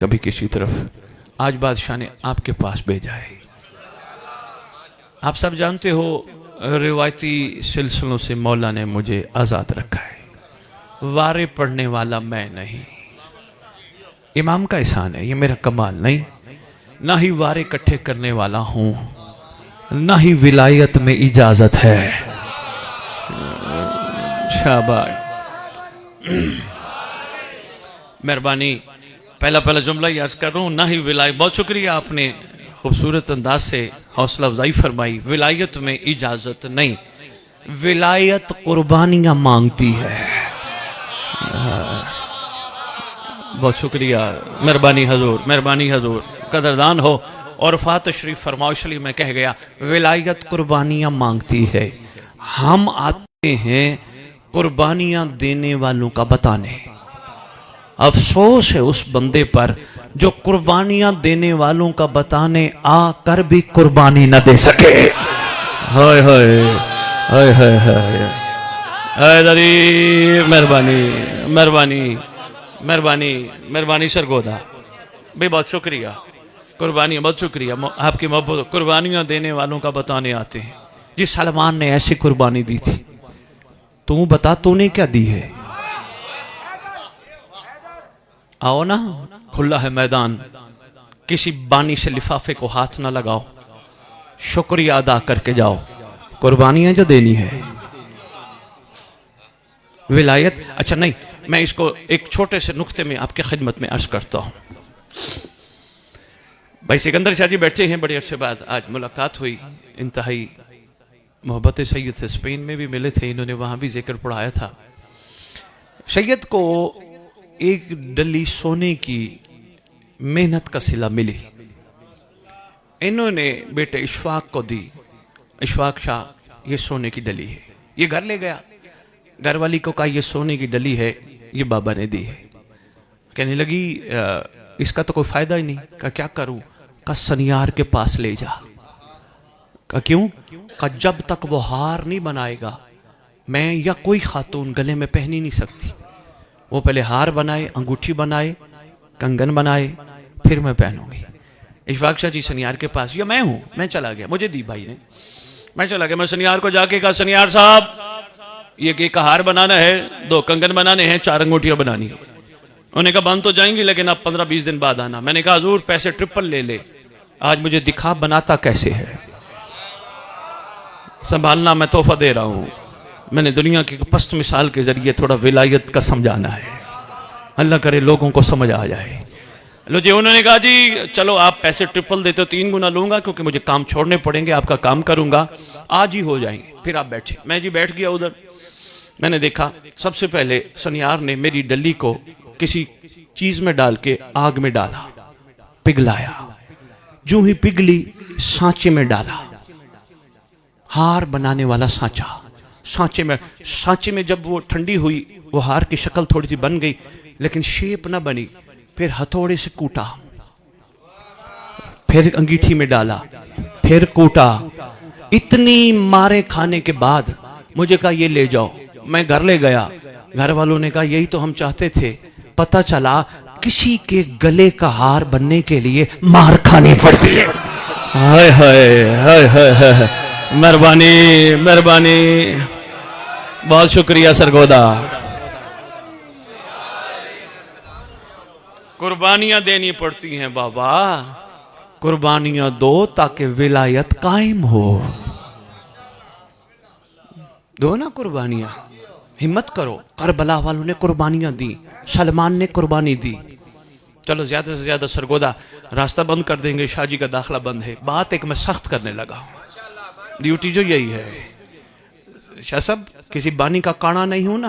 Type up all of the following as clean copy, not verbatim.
कभी किसी तरफ, आज बादशाह ने आपके पास भेजा है। आप सब जानते हो रिवायती सिलसिलों से मौला ने मुझे आज़ाद रखा है। वारे पढ़ने वाला मैं नहीं, इमाम का एहसान है, ये मेरा कमाल नहीं। ना ही वारे इकट्ठे करने वाला हूं, ना ही विलायत में इजाजत है। शाबाश, मेहरबानी। पहला जुमला याद कर रहा हूँ, ना ही विलायत। बहुत शुक्रिया, आपने खूबसूरत अंदाज से हौसला अफजाई फरमाई। विलायत में इजाजत नहीं, विलायत कुर्बानियां मांगती है। बहुत शुक्रिया, मेहरबानी हजूर, मेहरबानी हजूर, कदरदान हो। और फात शरीफ फरमाओ, इसलिए मैं कह गया, विलायत कुर्बानियां मांगती है। हम आते हैं कुर्बानियां देने वालों का बताने। अफसोस है उस बंदे पर जो कुर्बानियां देने वालों का बताने आकर भी कुर्बानी न दे सके। हाय हाय हाय हाय हाय, मेहरबानी मेहरबानी मेहरबानी मेहरबानी सरगोदा भाई, बहुत शुक्रिया, कुर्बानियाँ, बहुत शुक्रिया आपकी मोहब्बत। कुर्बानियाँ देने वालों का बताने आते हैं। जी सलमान ने ऐसी कुर्बानी दी थी, तू बता तूने क्या दी है? आओ ना, खुला है मैदान। किसी बानी से लिफाफे को हाथ ना लगाओ, शुक्रिया अदा करके जाओ। कुर्बानियां जो देनी है, विलायत। अच्छा नहीं, मैं इसको एक छोटे से नुक्ते में आपके खिदमत में अर्ज करता हूं। भाई सिकंदर शाह जी बैठे हैं, बड़े अरसे बाद आज मुलाकात हुई। इंतहाई मोहब्बत सैयद से, स्पेन में भी मिले थे, इन्होंने वहां भी जिक्र पढ़ाया था। सैयद को एक डली सोने की मेहनत का सिला मिली, इन्होंने बेटे इशफाक को दी। इशफाक शाह, ये सोने की डली है। ये घर ले गया, घर वाली को कहा ये सोने की डली है, ये बाबा ने दी है। कहने लगी इसका तो कोई फायदा ही नहीं। कहा क्या करूं? कहा सनियार के पास ले जा। कहा क्यों? कहा जब तक वो हार नहीं बनाएगा, मैं या कोई खातून गले में पहन ही नहीं सकती। वो पहले हार बनाए, अंगूठी बनाए, कंगन बनाए, फिर मैं पहनूंगी। इशफाक शाह जी सनियार के पास, या मैं हूं, मैं चला गया, मुझे दी भाई ने, मैं चला गया। मैं सनियार को जाके कहा, सनियार साहब ये एक हार बनाना है, 2 कंगन बनाने हैं, 4 अंगूठियां बनानी है। उन्होंने कहा बन तो जाएंगी, लेकिन आप 15-20 दिन बाद आना। मैंने कहा हजूर पैसे ट्रिपल ले ले, आज मुझे दिखा बनाता कैसे है, संभालना, मैं तोहफा दे रहा हूं। मैंने दुनिया की पस्त मिसाल के जरिए थोड़ा विलायत का समझाना है, अल्लाह करे लोगों को समझ आ जाए। लो जी, उन्होंने कहा जी चलो आप पैसे ट्रिपल देते हो, 3 गुना लूंगा, क्योंकि मुझे काम छोड़ने पड़ेंगे, आपका काम करूंगा, आज ही हो जाएंगे। फिर आप बैठे, मैं जी बैठ गया उधर। मैंने देखा सबसे पहले सनियार ने मेरी डली को किसी चीज में डाल के आग में डाला, पिघलाया। जो ही पिघली, सांचे में डाला, हार बनाने वाला सांचा। सांचे में जब वो ठंडी हुई, वो हार की शक्ल थोड़ी सी बन गई, लेकिन शेप ना बनी। फिर हथौड़े से कूटा, फिर अंगीठी में डाला, फिर कूटा। इतनी मारे खाने के बाद मुझे कहा ये ले जाओ। मैं घर ले गया, घर वालों ने कहा यही तो हम चाहते थे। पता चला किसी के गले का हार बनने के लिए मार खानी पड़ती है। हाय हाय हाय हाय, मेहरबानी मेहरबानी, बहुत शुक्रिया सरगोदा। कुर्बानियां देनी पड़ती हैं बाबा, कुर्बानियां दो ताकि विलायत कायम हो। दो ना कुर्बानियां, हिम्मत करो। करबला वालों ने कुर्बानियां दी, सलमान ने कुर्बानी दी। चलो ज्यादा से ज्यादा सरगोदा रास्ता बंद कर देंगे, शाह जी का दाखला बंद है। बात एक मैं सख्त करने लगा, ड्यूटी जो यही है। शाह साहब किसी बानी का काना नहीं हूं ना,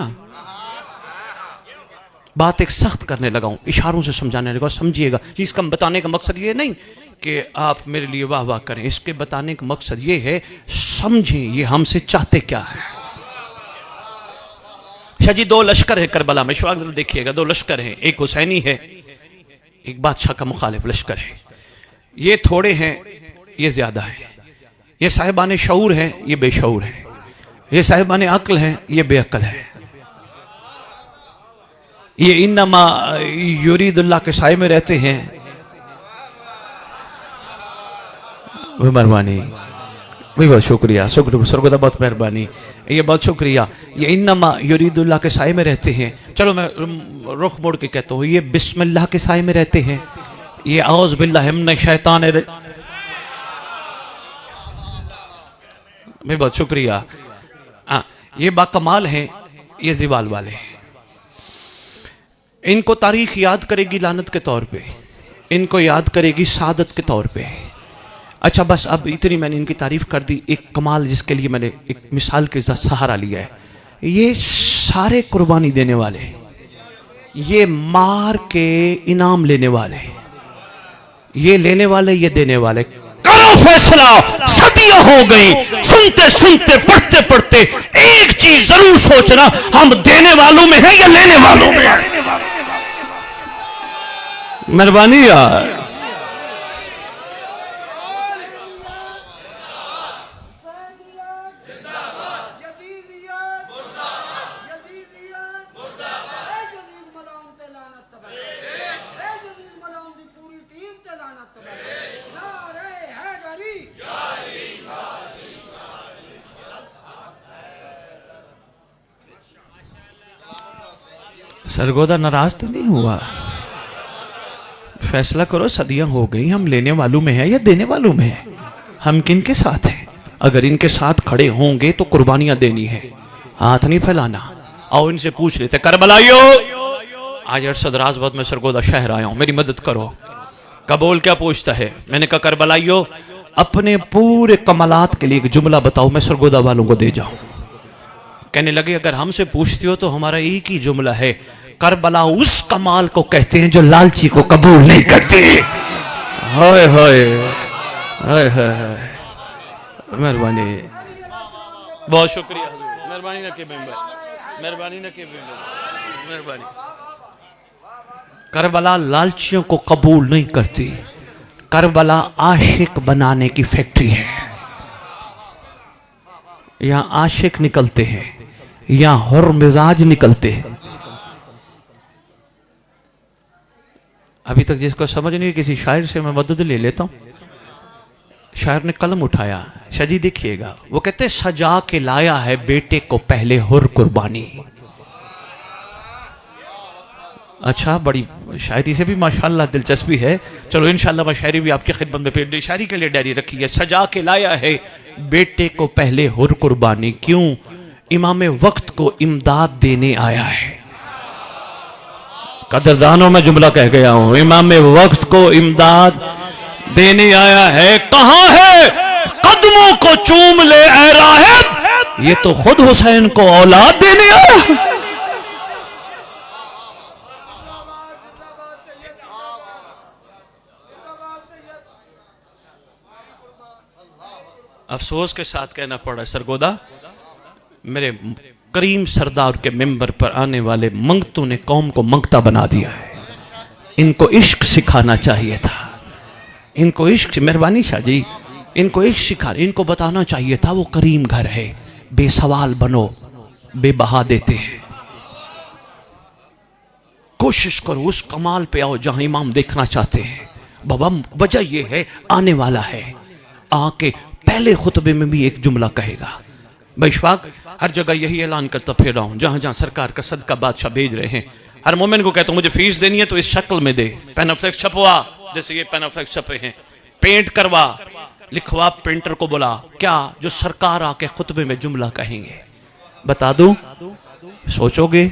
बात एक सख्त करने लगा हूं, इशारों से समझाने लगा। समझिएगा, इसका बताने का मकसद ये नहीं कि आप मेरे लिए वाह वाह करें, इसके बताने का मकसद ये है समझें ये हमसे चाहते क्या है। शाह जी 2 लश्कर है करबला में, इशफाक देखिएगा, 2 लश्कर हैं, एक हुसैनी है, एक बादशाह का मुखालिफ लश्कर है। ये थोड़े हैं, ये ज्यादा है। ये साहिबान शऊर हैं, ये बेशऊर हैं। ये साहिबान अक्ल हैं, ये बेअक्ल है। ये इन्नमा युरीदुल्लाह के साए में रहते हैं। मेहरबानी भाई, बहुत शुक्रिया, सरगोदा बहुत मेहरबानी, ये बहुत शुक्रिया। ये इन्नमा युरीदुल्लाह के साए में रहते हैं। चलो मैं रुख मोड़ के कहता हूँ, ये बिस्मिल्लाह के साए में रहते हैं। ये औज़ बिल्लाहि मिनश शैतान, भाई बहुत शुक्रिया। ये बाकमाल हैं, ये जिवाल वाले हैं। इनको तारीख याद करेगी लानत के तौर पे, इनको याद करेगी सादत के तौर पे। अच्छा बस अब इतनी मैंने इनकी तारीफ कर दी। एक कमाल जिसके लिए मैंने एक मिसाल के सहारा लिया है, ये सारे कुर्बानी देने वाले, ये मार के इनाम लेने वाले, ये लेने वाले, ये देने वाले। करो फैसला, सदियां हो गई सुनते सुनते पढ़ते पढ़ते, एक चीज जरूर सोचना, हम देने वालों में है या लेने वालों में? मेहरबानी यार। सरगोदा नाराज तो नहीं हुआ? फैसला करो, सदियां हो गई, हम लेने वालों में है या देने वालों में है? हम किन के साथ हैं? अगर इनके साथ खड़े होंगे तो कुर्बानियां देनी है, हाथ नहीं फैलाना। आओ इनसे पूछ लेते, करबलाइयो आज अरसदराजवत में सरगोदा शहर आया हूं, मेरी मदद करो। कबूल क्या पूछता है? मैंने कहा करबलाइयो अपने पूरे कमालात के लिए एक जुमला बताओ, मैं सरगोदा वालों को दे जाऊं। कहने लगे अगर हमसे पूछते हो तो हमारा एक ही जुमला है, करबला उस कमाल को कहते हैं जो लालची को कबूल नहीं करते। हाय हाय हाय हाय, मेहरबानी, बहुत शुक्रिया, मेहरबानी न के मेंबर, मेहरबानी न के मेंबर, मेहरबानी। करबला लालचियों को कबूल नहीं करती, करबला आशिक बनाने की फैक्ट्री है। यहां आशिक निकलते हैं, यहां हुर मिजाज निकलते हैं। अभी तक जिसको समझ नहीं, किसी शायर से मैं मदद ले लेता हूं। शायर ने कलम उठाया, शाजी देखिएगा, वो कहते सजा के लाया है बेटे को पहले हुर कुर्बानी। अच्छा, बड़ी शायरी से भी माशाल्लाह दिलचस्पी है। चलो इंशाल्लाह मैं शायरी भी आपकी खिदमत में पेश, शायरी के लिए डायरी रखी है। सजा के लाया है बेटे को पहले हुर कुर्बानी, क्यों? इमाम वक्त को इमदाद देने आया है। कदरदानों में जुमला कह गया हूं, इमाम वक्त को इमदाद देने आया है। कहां है कदमों को चूम ले ऐ राहिब, ये तो खुद हुसैन को औलाद देने आया। अफसोस के साथ कहना पड़ा सरगोदा, मेरे करीम सरदार के मिंबर पर आने वाले मंगतों ने कौम को मंगता बना दिया है। इनको इश्क सिखाना चाहिए था, इनको इश्क, मेहरबानी शाह जी, इनको इश्क सिखा, इनको बताना चाहिए था वो करीम घर है, बेसवाल बनो, बेबहा देते हैं। कोशिश करो उस कमाल पे आओ जहां इमाम देखना चाहते हैं। बाबा वजह यह है, आने वाला है, आके पहले खुतबे में भी एक जुमला कहेगा। बैशवाक हर जगह यही ऐलान करता फिर रहा हूं, जहां जहां सरकार का सदका बादशाह भेज रहे हैं, हर मोमिन को कहता हूं मुझे फीस देनी है तो इस शक्ल में दे। पेनाफ्लेक्स छपवा, जैसे ये पेनाफ्लेक्स छपे हैं, पेंट करवा, लिखवा, प्रिंटर को बुला, क्या जो सरकार आके खुतबे में जुमला कहेंगे बता दूं? सोचोगे?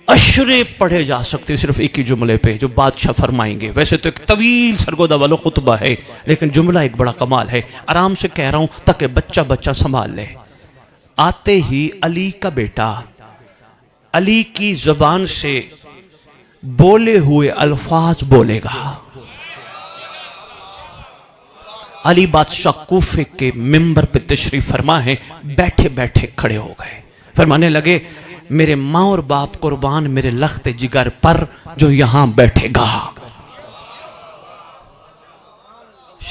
अशरे पढ़े जा सकते सिर्फ एक ही जुमले पे जो बादशाह फरमाएंगे। वैसे तो एक तवील सरगोदा वाला खुतबा है, लेकिन जुमला एक बड़ा कमाल है। आराम से कह रहा हूं ताकि बच्चा बच्चा संभाल ले। आते ही अली का बेटा अली की जुबान से बोले हुए अल्फाज बोलेगा। अली बादशाह कूफे के मिंबर पे तशरीफ फरमा है, बैठे बैठे खड़े हो गए, फरमाने लगे मेरे माँ और बाप कुर्बान मेरे लख्ते जिगर पर जो यहां बैठेगा।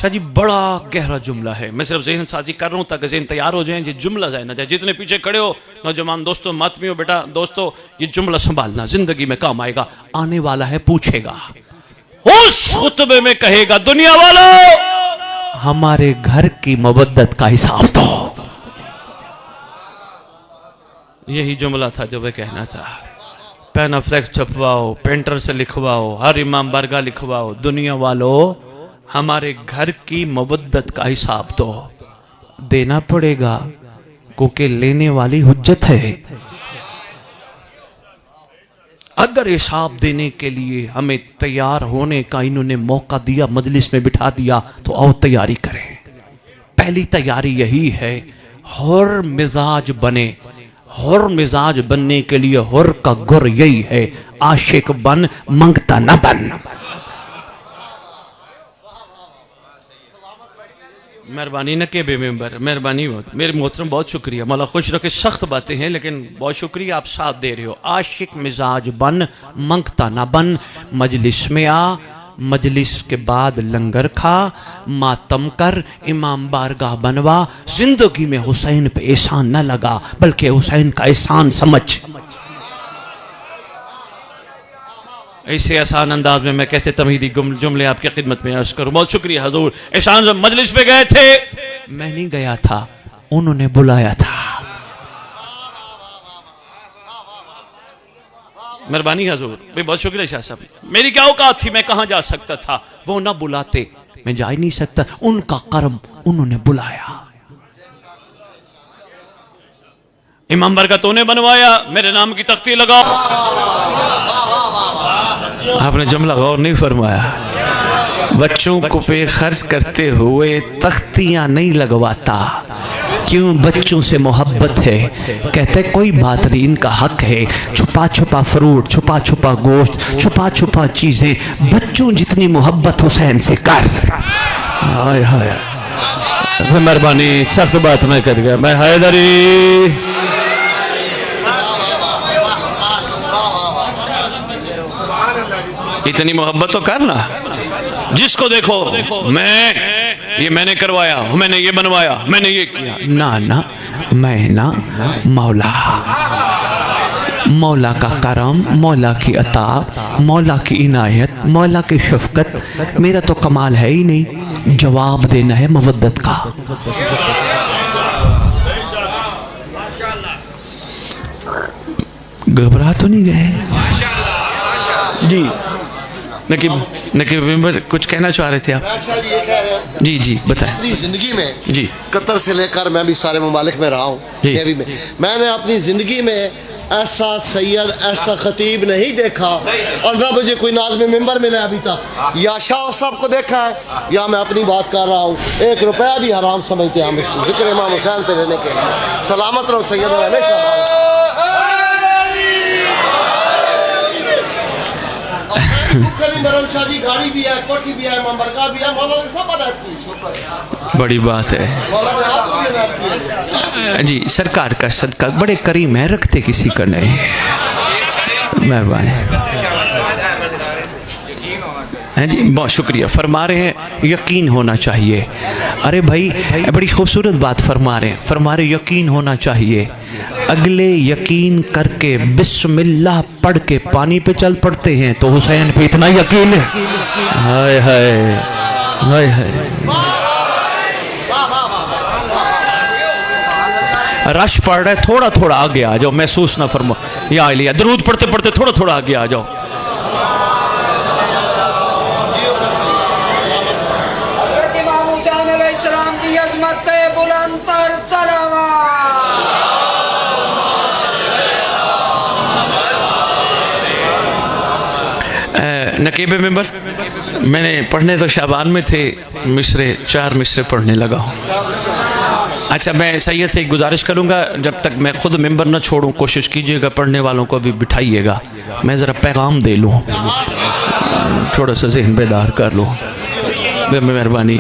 शाह जी बड़ा गहरा जुमला है, मैं सिर्फ जहन साजी कर रहा हूँ ताकि जहन तैयार हो जाए, ये जुमला जाए ना जाए। जितने पीछे खड़े हो नौजवान दोस्तों, मातमियों, बेटा दोस्तों, ये जुमला संभालना, जिंदगी में काम आएगा। आने वाला है पूछेगा, उस खुतबे में कहेगा, दुनिया वालों हमारे घर की मवद्दत का हिसाब दो। यही जुमला था जो मैं कहना था। पेनाफ्लेक्स छपवाओ, पेंटर से लिखवाओ, हर इमाम बरगा लिखवाओ, दुनिया वालों हमारे घर की मवद्दत का हिसाब दो। देना पड़ेगा क्योंकि लेने वाली हुज्जत है। अगर हिसाब देने के लिए हमें तैयार होने का इन्होंने मौका दिया, मजलिस में बिठा दिया, तो आओ तैयारी करें। पहली तैयारी यही है, हुर मिजाज बने। हुर मिजाज बनने के लिए हुर का गुर यही है, आशिक बन, मंगता न बन। मेहरबानी न के बेमेंबर, मेहरबानी मेरे मोहतरम, बहुत शुक्रिया, मौला खुश रखे। सख्त बातें हैं लेकिन बहुत शुक्रिया, आप साथ दे रहे हो। आशिक मिजाज बन, मंगता ना बन। मजलिस में आ, मजलिस के बाद लंगर खा, मातम कर, इमाम बारगाह बनवा। जिंदगी में हुसैन पे एहसान न लगा बल्कि हुसैन का एहसान समझ। ऐसे आसान अंदाज में मैं कैसे तमहीदी जुमले आपकी खिदमत में अर्ज करूं। बहुत शुक्रिया हजूर। एहसान जब मजलिस पे गए थे, मैं नहीं गया था, उन्होंने बुलाया था। मेहरबानी हजूर भाई, बहुत शुक्रिया शाह साहब। मेरी क्या औकात थी, मैं कहां जा सकता था, वो ना बुलाते मैं जा ही नहीं सकता। उनका करम, उन्होंने बुलाया। इमाम बरगा तूने बनवाया, मेरे नाम की तख्ती लगाओ। आपने जुमला गौर नहीं फरमाया। बच्चों को पे खर्च करते हुए तख्तियां नहीं लगवाता, क्यों? बच्चों से मोहब्बत है। कहते कोई बात नहीं, इनका हक है। छुपा छुपा फ्रूट, छुपा छुपा गोश्त, छुपा छुपा चीजें, बच्चों जितनी मोहब्बत हुसैन से कर। हाय हाय, मेहरबानी, सख्त बात मैं कर गया। मैं हैदरी इतनी मोहब्बत तो करना। जिसको देखो मैंने करवाया, मैंने ये बनवाया, मैंने ये किया। ना ना, मैं ना, मौला, मौला का करम, मौला की अता, मौला की इनायत, मौला की शफकत। मेरा तो कमाल है ही नहीं, जवाब देना है मवद्दत का। घबरा तो नहीं गए जी? नकीब कुछ कहना चाह रहे थे आप? जी जी बताएं। अपनी जिंदगी में जी, कतर से लेकर मैं भी सारे ममालिक में रहा हूँ, नेवी में, मैंने अपनी जिंदगी में ऐसा सैयद, ऐसा खतीब नहीं देखा, और ना मुझे कोई नाज़िम मेंबर मिला अभी तक। या शाह साहब को देखा है, या मैं अपनी बात कर रहा हूँ। 1 रुपया भी हराम समझते हैं हम इसको, जिक्र इमाम हुसैन पे रहने के लिए। सलामत रहो सैयद, हमेशा शादी, गाड़ी भी है, कोठी भी है, मरका भी है, मौला ने सब अदा की। बड़ी बात है जी। सरकार का सदका बड़े करीम है, रखते किसी का नहीं। मेहरबानी है जी, बहुत शुक्रिया। फरमा रहे हैं यकीन होना चाहिए। अरे भाई, बड़ी खूबसूरत बात फरमा रहे यकीन होना चाहिए। अगले यकीन करके बिस्मिल्लाह पढ़ के पानी पे चल पड़ते हैं, तो हुसैन पे इतना यकीन है। हाय हाय हाय हाय, रश पड़ रहा है, थोड़ा थोड़ा आगे आ जाओ, महसूस ना फरमा। या लिया दरूद पढ़ते पढ़ते थोड़ा थोड़ा आगे आ जाओ। नकीब मेंबर, मैंने पढ़ने तो शाबान में थे, मिसरे 4 मिसरे पढ़ने लगा हूँ। अच्छा, मैं सैयद से एक गुजारिश करूँगा, जब तक मैं खुद मेंबर ना छोड़ूँ, कोशिश कीजिएगा पढ़ने वालों को भी बिठाइएगा। मैं ज़रा पैगाम दे लूँ, थोड़ा सा ज़हन बेदार कर लूँ, मेहरबानी।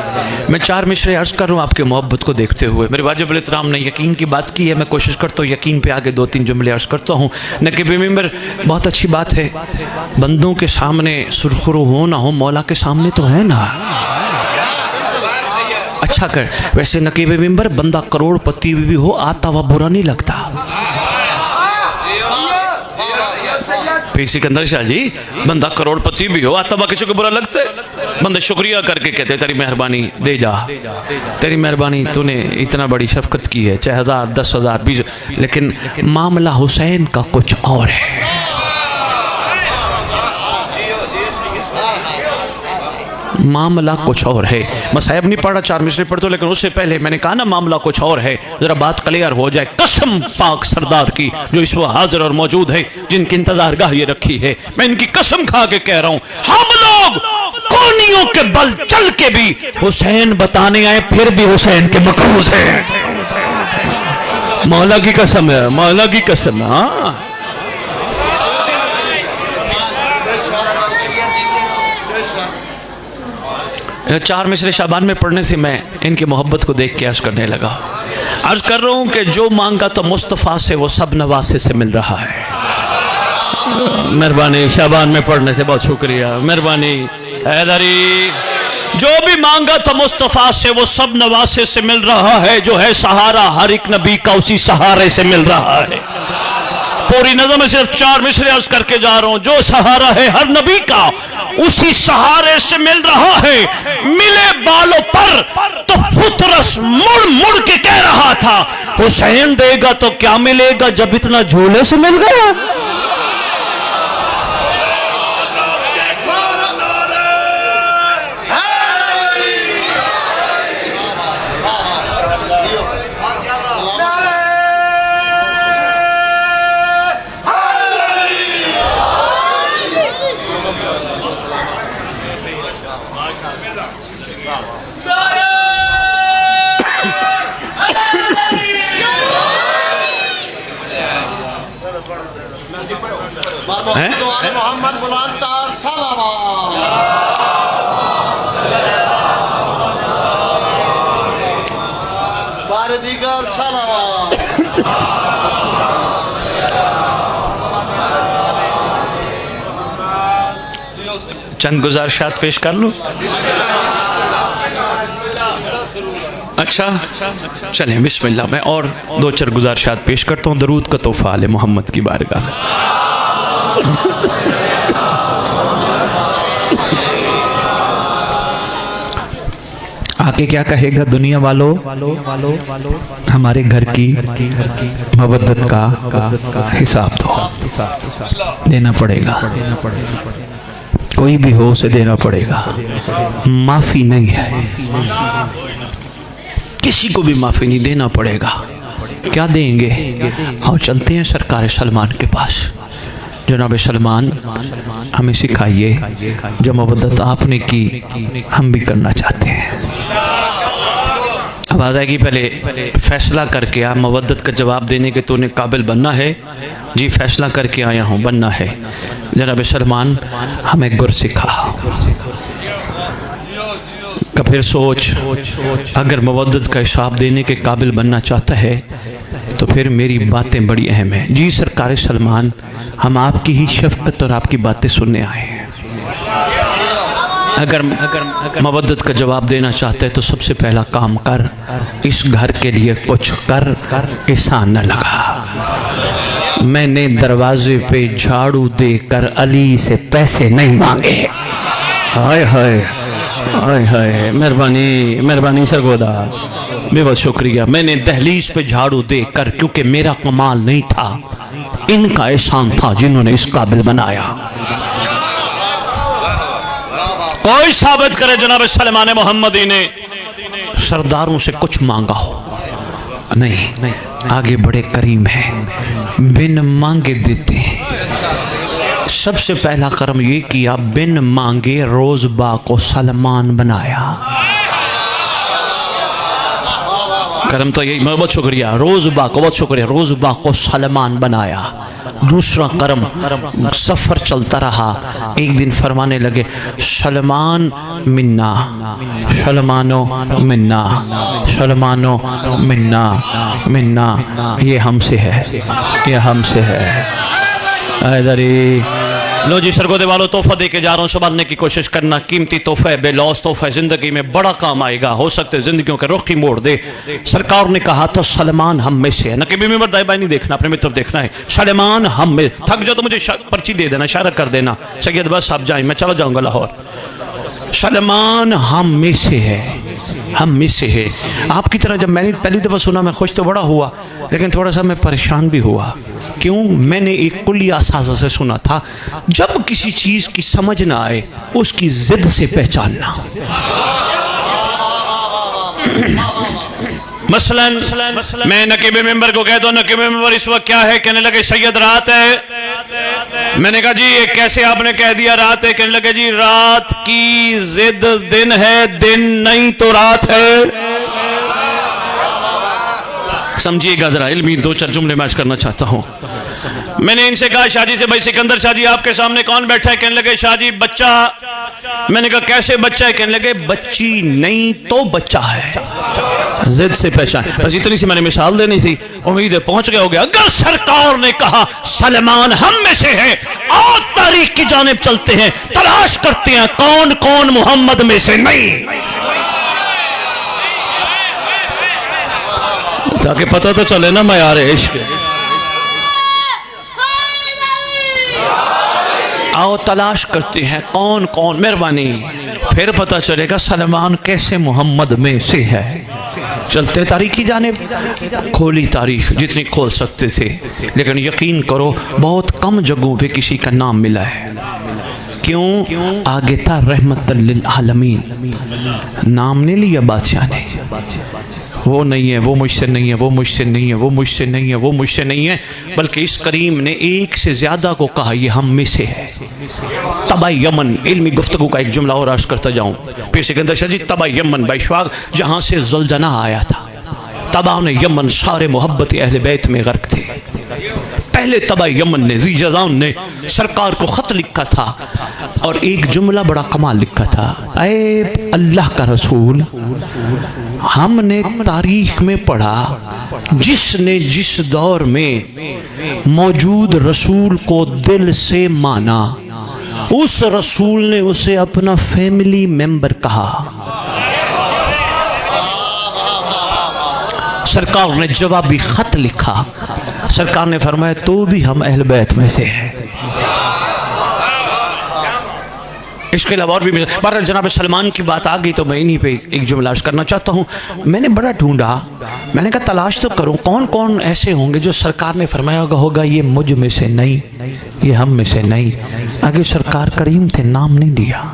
मैं 4 मिसरे अर्ज़ कर रहा हूँ आपके मोहब्बत को देखते हुए। मेरे वाजिब इहतराम ने यकीन की बात की है, मैं कोशिश करता हूँ यकीन पे आगे 2-3 जुमले अर्ज़ करता हूँ। नकीब मेंबर, बहुत अच्छी बात है, बंदों के सामने सुरखरू हो ना हो, मौला के सामने तो है ना। अच्छा कर, वैसे नकीब मिंबर बंदा करोड़पति भी हो आता हुआ बुरा नहीं लगता। फिर सिकंदर शाह जी, बंदा करोड़पति भी हो आता हुआ किसी को बुरा लगता है? बंदे शुक्रिया करके कहते तेरी मेहरबानी, दे जा, तेरी मेहरबानी, तूने इतना बड़ी शफकत की है, चाहे 1000 10,000 20। लेकिन मामला हुसैन का कुछ और है। मामला कुछ और है। मसायब नहीं पढ़ा, 4 मिसरे पढ़ दो, लेकिन उससे पहले मैंने कहा ना मामला कुछ और है, जरा बात क्लियर हो जाए। कसम पाक सरदार की जो इस वक्त हाजिर और मौजूद है, जिनकी इंतजार गाह ये रखी है, मैं इनकी कसम खा के कह रहा हूं, हम लोग कोनियों के बल चल के भी हुसैन बताने आए, फिर भी हुसैन के मकरूज है। मौला की कसम है, मौला की कसम। हाँ, चार मिसरे शाबान में पढ़ने से मैं इनकी मोहब्बत को देख के अर्ज करने लगा। अर्ज कर रहा हूँ कि जो मांगा तो मुस्तफ़ा से वो सब नवासे से मिल रहा है। मेहरबानी, शाबान में पढ़ने से बहुत शुक्रिया, मेहरबानी हैदरी। जो भी मांगा तो मुस्तफ़ा से वो सब नवासे से मिल रहा है। जो है सहारा हर एक नबी का, उसी सहारे से मिल रहा है। पूरी नज़म में सिर्फ 4 मिसरे अर्ज करके जा रहा हूं। जो सहारा है हर नबी का, उसी सहारे से मिल रहा है। मिले बालों पर तो फुतरस मुड़ मुड़ के कह रहा था, हुसैन देगा तो क्या मिलेगा जब इतना झूले से मिल गया। मोहम्मद बुलंदतार सलावत। बार दीगर सलावत। चंद गुजारिशात पेश कर लो। अच्छा चलें, बिस्मिल्लाह। मैं और 2-4 गुजारिशात पेश करता हूँ। दरूद का तोहफा आले मोहम्मद की बारगाह। आके क्या कहेगा दुनिया वालों, हमारे घर की मवद्दत का हिसाब तो देना पड़ेगा। कोई भी हो उसे देना पड़ेगा। माफी नहीं है, किसी को भी माफी नहीं, देना पड़ेगा। क्या देंगे? आओ चलते हैं सरकार सलमान के पास। जनाब सलमान, हमें सिखाइए जो मवद्दत आपने की हम भी करना चाहते हैं। आवाज़ आएगी, पहले फैसला करके आ। मवद्दत का जवाब देने के तूने काबिल बनना है। जी फैसला करके आया हूँ, बनना है। जनाब सलमान, हमें गुर सिखा का फिर सोच। अगर मवद्दत का हिसाब देने के काबिल बनना चाहता है तो फिर मेरी बातें बड़ी अहम हैं। जी सरकार सलमान, हम आपकी ही शफकत और आपकी बातें सुनने आए हैं। अगर मवद्दत का जवाब देना चाहते हैं तो सबसे पहला काम कर, इस घर के लिए कुछ कर, एहसान न लगा। मैंने दरवाजे पे झाड़ू देकर अली से पैसे नहीं मांगे। हाय हाय हाय हाय, मेहरबानी मेहरबानी सरगोदा, बहुत शुक्रिया। मैंने दहलीज पे झाड़ू देकर, क्योंकि मेरा कमाल नहीं था, इनका एहसान था जिन्होंने इस काबिल बनाया। कोई साबित करे जनाब सलमान मोहम्मदी ने सरदारों से कुछ मांगा हो? नहीं, आगे बड़े करीम हैं, बिन मांगे देते हैं। सबसे पहला कर्म ये किया, बिन मांगे रोज़बा को सलमान बनाया। कर्म तो यही, बहुत शुक्रिया। रोज़बा को बहुत शुक्रिया, रोज़बा को सलमान बनाया। दूसरा कर्म, सफ़र चलता रहा। एक दिन फरमाने लगे, सलमान मिन्ना, सलमानो मिन्ना, सलमानो मिन्ना, मिन्ना, ये हमसे है, ये हमसे है। हैदरी लो जी सरगोदे वालों, तोहफा दे के जा रहा हूँ, संभालने की कोशिश करना। कीमती तोहफा है, बेलौस तोहफा है, जिंदगी में बड़ा काम आएगा। हो सकते है जिंदगियों के रुख ही मोड़ दे। सरकार ने कहा तो सलमान हम में से है, नकीबी में दाई बाई नहीं देखना, अपने मित्र देखना है। सलमान हम में, थक जाओ तो मुझे पर्ची दे देना, इशारा कर देना, सैयद बस आप जाए, मैं चला जाऊंगा लाहौर। सलमान हम में से है, हम में से है। आपकी तरह जब मैंने पहली दफ़ा सुना, मैं खुश तो बड़ा हुआ, लेकिन थोड़ा सा मैं परेशान भी हुआ। क्यों? मैंने एक कुल्ली असाज़ा से सुना था, जब किसी चीज़ की समझ ना आए उसकी जिद से पहचानना। मसलन मैं नकीबे मेंबर को कहता हूँ, नकीबे मेंबर इस वक्त क्या है? कहने लगे सैयद रात है। मैंने कहा जी ये कैसे आपने कह दिया रात है? कहने लगे जी रात की जिद दिन है, दिन नहीं तो रात है। समझिएगा जरा, इल्मी दो चार जुमले मैं करना चाहता हूँ। मैंने इनसे कहा शादी से, भाई सिकंदर शाह जी आपके सामने कौन बैठा है? कहने लगे शाह जी बच्चा। मैंने कहा कैसे बच्चा है? कहने लगे बच्ची नहीं तो बच्चा है, जिद से पहचान। बस इतनी सी मैंने मिसाल देनी थी, उम्मीद है पहुंच गए होगे। अगर सरकार ने कहा सलमान हम में से है, और तारीख की जानिब चलते हैं, तलाश करते हैं कौन कौन मोहम्मद में से नहीं, ताकि पता तो चले ना मयार इश्क। आओ तलाश करते हैं कौन कौन, मेहरबानी, फिर पता चलेगा सलमान कैसे मोहम्मद में से है। चलते तारीख की जानिब, खोली तारीख जितनी खोल सकते थे, लेकिन यकीन करो बहुत कम जगहों पे किसी का नाम मिला है। क्यों? आगे था रहमत लिल आलमीन, नाम नहीं लिया बादशाह ने। वो नहीं है, वो मुझसे नहीं है, वो मुझसे नहीं है, वो मुझसे नहीं है, वो मुझसे नहीं है, बल्कि इस करीम ने एक से ज्यादा को कहा ये हम में से है। तबा यमन, इल्मी गुफ्तगू का एक जुमला और अर्ज करता जाऊं। फिर सिकंदर शाह जी, तबा यमन बैशवाग जहां से जुलजना आया था, तबा ने यमन सारे मोहब्बत अहले बैत में गर्क थे। पहले तबा यमन ने, ज़ीज़ान ने सरकार को खत लिखा था और एक जुमला बड़ा कमाल लिखा था, ऐ अल्लाह का रसूल, हमने तारीख में पढ़ा जिसने जिस दौर में मौजूद रसूल को दिल से माना, उस रसूल ने उसे अपना फैमिली मेंबर कहा। सरकार ने जवाबी खत लिखा, सरकार ने फरमाया तो भी हम अहल बैत में से हैं। इसके अलावा और भी बहरहाल जनाब सलमान की बात आ गई तो मैं इन्हीं पे एक जुमला करना चाहता हूँ। मैंने बड़ा ढूंढा, मैंने कहा तलाश तो करूँ कौन कौन ऐसे होंगे जो सरकार ने फरमाया होगा ये मुझ में से नहीं, ये हम में से नहीं। आगे सरकार करीम थे, नाम नहीं दिया।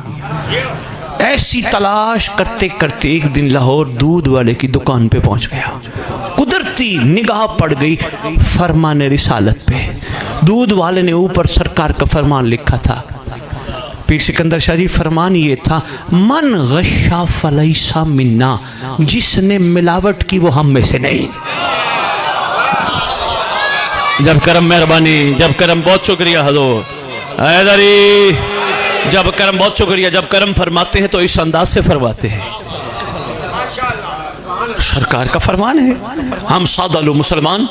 ऐसी तलाश करते करते एक दिन लाहौर दूध वाले की दुकान पे पहुंच गया। कुदरती निगाह पड़ गई फरमान रिसालत पे। दूध वाले ने ऊपर सरकार का फरमान लिखा था। पीर सिकंदर शाह जी फरमान ये था, मन गश्शा फलैसा मिन्ना, जिसने मिलावट की वो हम में से नहीं। जब करम मेहरबानी, जब करम, बहुत शुक्रिया हजूर हैदरी, जब करम, बहुत शुक्रिया। जब करम फरमाते हैं तो इस अंदाज से फरमाते हैं। सरकार का फरमान है, हम सादा लो मुसलमान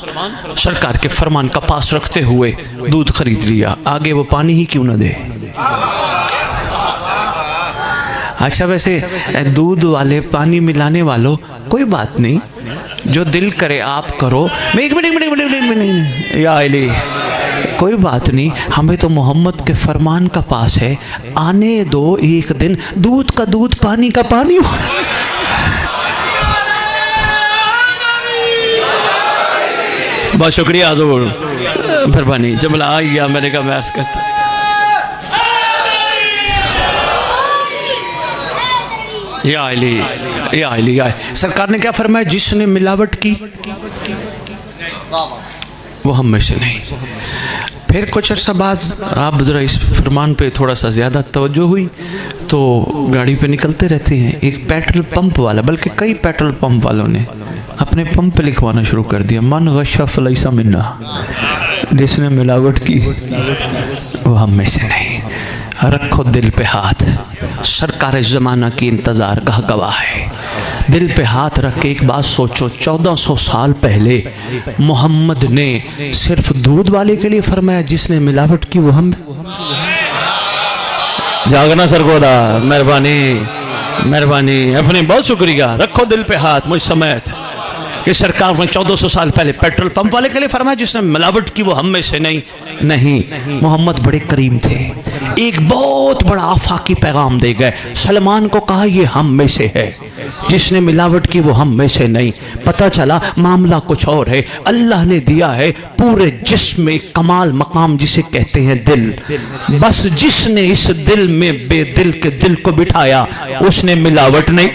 सरकार के फरमान का पास रखते हुए दूध खरीद लिया। आगे वो पानी ही क्यों न दे। अच्छा वैसे दूध वाले, पानी मिलाने वालों, कोई बात नहीं, जो दिल करे आप करो। कोई बात नहीं, हमें तो मोहम्मद के फरमान का पास है, आने दो एक दिन दूध का दूध, पानी का पानी। बहुत शुक्रिया हजूर, मेहरबानी। जुमला आ गया, मैंने कहा मैं अर्ज करता। या अली, या अली, या सरकार ने क्या फरमाया, जिसने मिलावट की वो हम में से नहीं। फिर कुछ अर्सा बाद आप जरा इस फरमान पे थोड़ा सा ज़्यादा तवज्जो हुई तो गाड़ी पे निकलते रहते हैं। एक पेट्रोल पंप वाला, बल्कि कई पेट्रोल पंप वालों ने अपने पंप पे लिखवाना शुरू कर दिया, मन गश्शा फलैसा मिन्ना, जिसने मिलावट की वो हम में से नहीं। रखो दिल पे हाथ, सरकार ज़माना की इंतज़ार का गवाह है। दिल पे हाथ रख के एक बात सोचो, 1400 साल पहले मोहम्मद ने सिर्फ दूध वाले के लिए फरमाया जिसने मिलावट की वो हम जागना सरगोदा, मेहरबानी मेहरबानी, अपने बहुत शुक्रिया। रखो दिल पे हाथ मुझ समय कि सरकार ने 1400 साल पहले पेट्रोल पंप वाले के लिए फरमाया जिसने मिलावट की वो हम में से नहीं। मोहम्मद बड़े करीम थे, एक बहुत बड़ा आफाकी पैगाम दे गए। सलमान को कहा ये हम में से है, जिसने मिलावट की वो हम में से नहीं। पता चला मामला कुछ और है। अल्लाह ने दिया है पूरे जिस्म में कमाल मकाम जिसे कहते हैं दिल। बस जिसने इस दिल में बेदिल के दिल को बिठाया उसने मिलावट नहीं।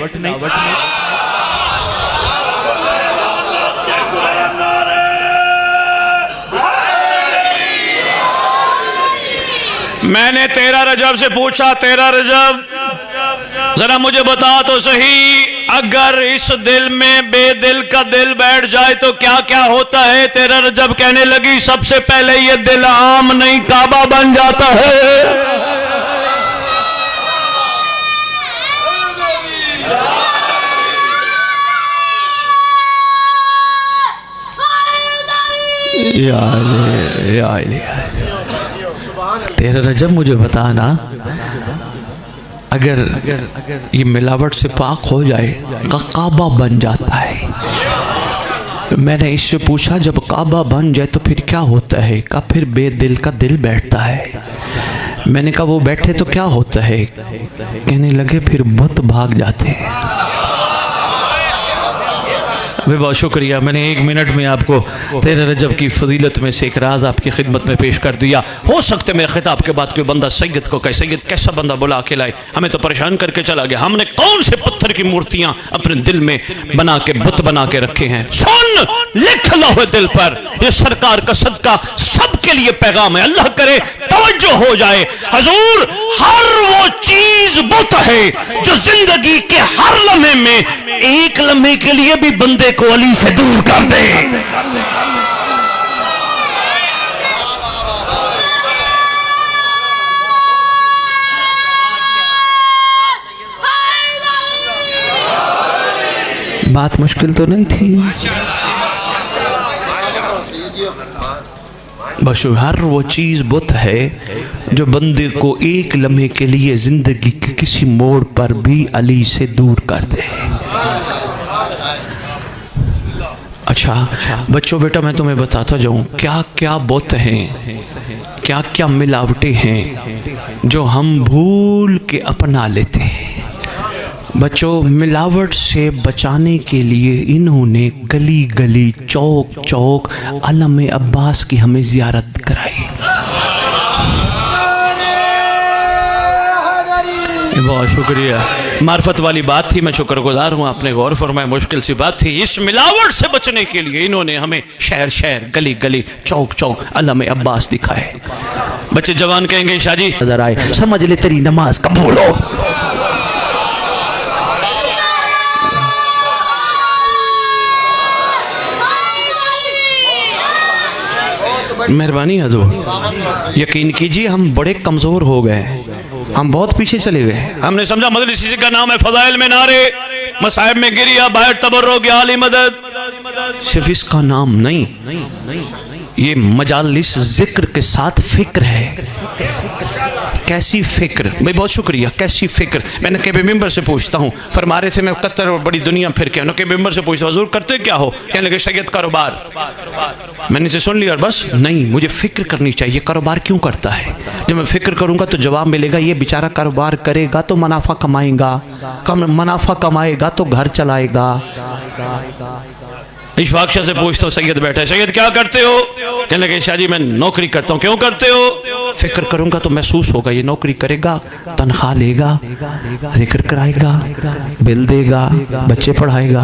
मैंने 13 रजब से पूछा, 13 रजब जरा मुझे बता तो सही, अगर इस दिल में बेदिल का दिल बैठ जाए तो क्या क्या होता है? 13 रजब कहने लगी सबसे पहले ये दिल आम नहीं काबा बन जाता है। या 13 रजब मुझे बताना, अगर ये मिलावट से पाक हो जाए काबा बन जाता है। मैंने इससे पूछा जब काबा बन जाए तो फिर क्या होता है? का फिर बेदिल का दिल बैठता है। मैंने कहा वो बैठे तो क्या होता है? कहने लगे फिर बुत भाग जाते हैं। बहुत शुक्रिया, मैंने 1 मिनट में आपको 13 रजब की फजीलत में से एक राज आपकी खिदमत में पेश कर दिया। हो सकते मेरे खिताब के बाद कोई बंदा सैयद को कहे, सैयद कैसा बंदा बुला के लाए, हमें तो परेशान करके चला गया। हमने कौन से पत्थर की मूर्तियां अपने दिल में बना के बुत बना के रखे हैं? सुन, लिख लो है दिल पर, ये सरकार का सदका सबके लिए पैगाम है। अल्लाह करे तवज्जो हो जाए। हजूर, हर वो चीज बुत है जो जिंदगी के हर लम्हे में एक लम्हे के लिए भी बंदे को अली से दूर कर दे। बात मुश्किल तो नहीं थी। बस हर वो चीज बुत है जो बंदे को एक लम्हे के लिए जिंदगी के किसी मोड़ पर भी अली से दूर कर दे। अच्छा बच्चों, बेटा मैं तुम्हें बताता जाऊं क्या क्या बुत हैं, क्या क्या मिलावटें हैं जो हम भूल के अपना लेते हैं। बच्चों, मिलावट से बचाने के लिए इन्होंने गली गली चौक चौक अलम अब्बास की हमें जियारत कराई। बहुत शुक्रिया, मार्फत वाली बात थी, मैं शुक्रगुजार हूँ, आपने गौर फरमाया, मुश्किल सी बात थी। इस मिलावट से बचने के लिए इन्होंने हमें शहर शहर गली गली चौक चौक अलम अब्बास दिखाए। बच्चे जवान कहेंगे शाह जी नजर आए, समझ ले तेरी नमाज कबूल हो। मेहरबानी हजूर, यकीन कीजिए हम बड़े कमज़ोर हो गए, हम बहुत पीछे चले गए। हमने समझा मजलिस का नाम है फजाइल में नारे, मसाइब में गिरिया, बाहर तबर्रुक या आली मदद। सिर्फ इसका नाम नहीं, ये मजालिस जिक्र के साथ फिक्र है। कैसी फिक्र भाई, बहुत शुक्रिया, कैसी फिक्र। मैंने के मेंबर से पूछता हूँ, फरमा रहे थे मैं कतर और बड़ी दुनिया फिर के के मेंबर से पूछता हूँ हुजूर करते क्या हो? कहने लगे सैयद कारोबार। मैंने इसे सुन लिया और बस नहीं, मुझे फिक्र करनी चाहिए कारोबार क्यों करता है। जब मैं फिक्र करूँगा तो जवाब मिलेगा, ये बेचारा कारोबार करेगा तो मुनाफा कमाएगा, मुनाफा कमाएगा तो घर चलाएगा। इशफाक शाह से पूछता हूँ, सैयद बैठा है, सैयद क्या करते हो? कहने लगे शाह जी मैं नौकरी करता हूँ। क्यों करते हो? फिक्र करूंगा तो महसूस होगा ये नौकरी करेगा, तनख्वाह लेगा, जिक्र कराएगा, बिल देगा, बच्चे पढ़ाएगा।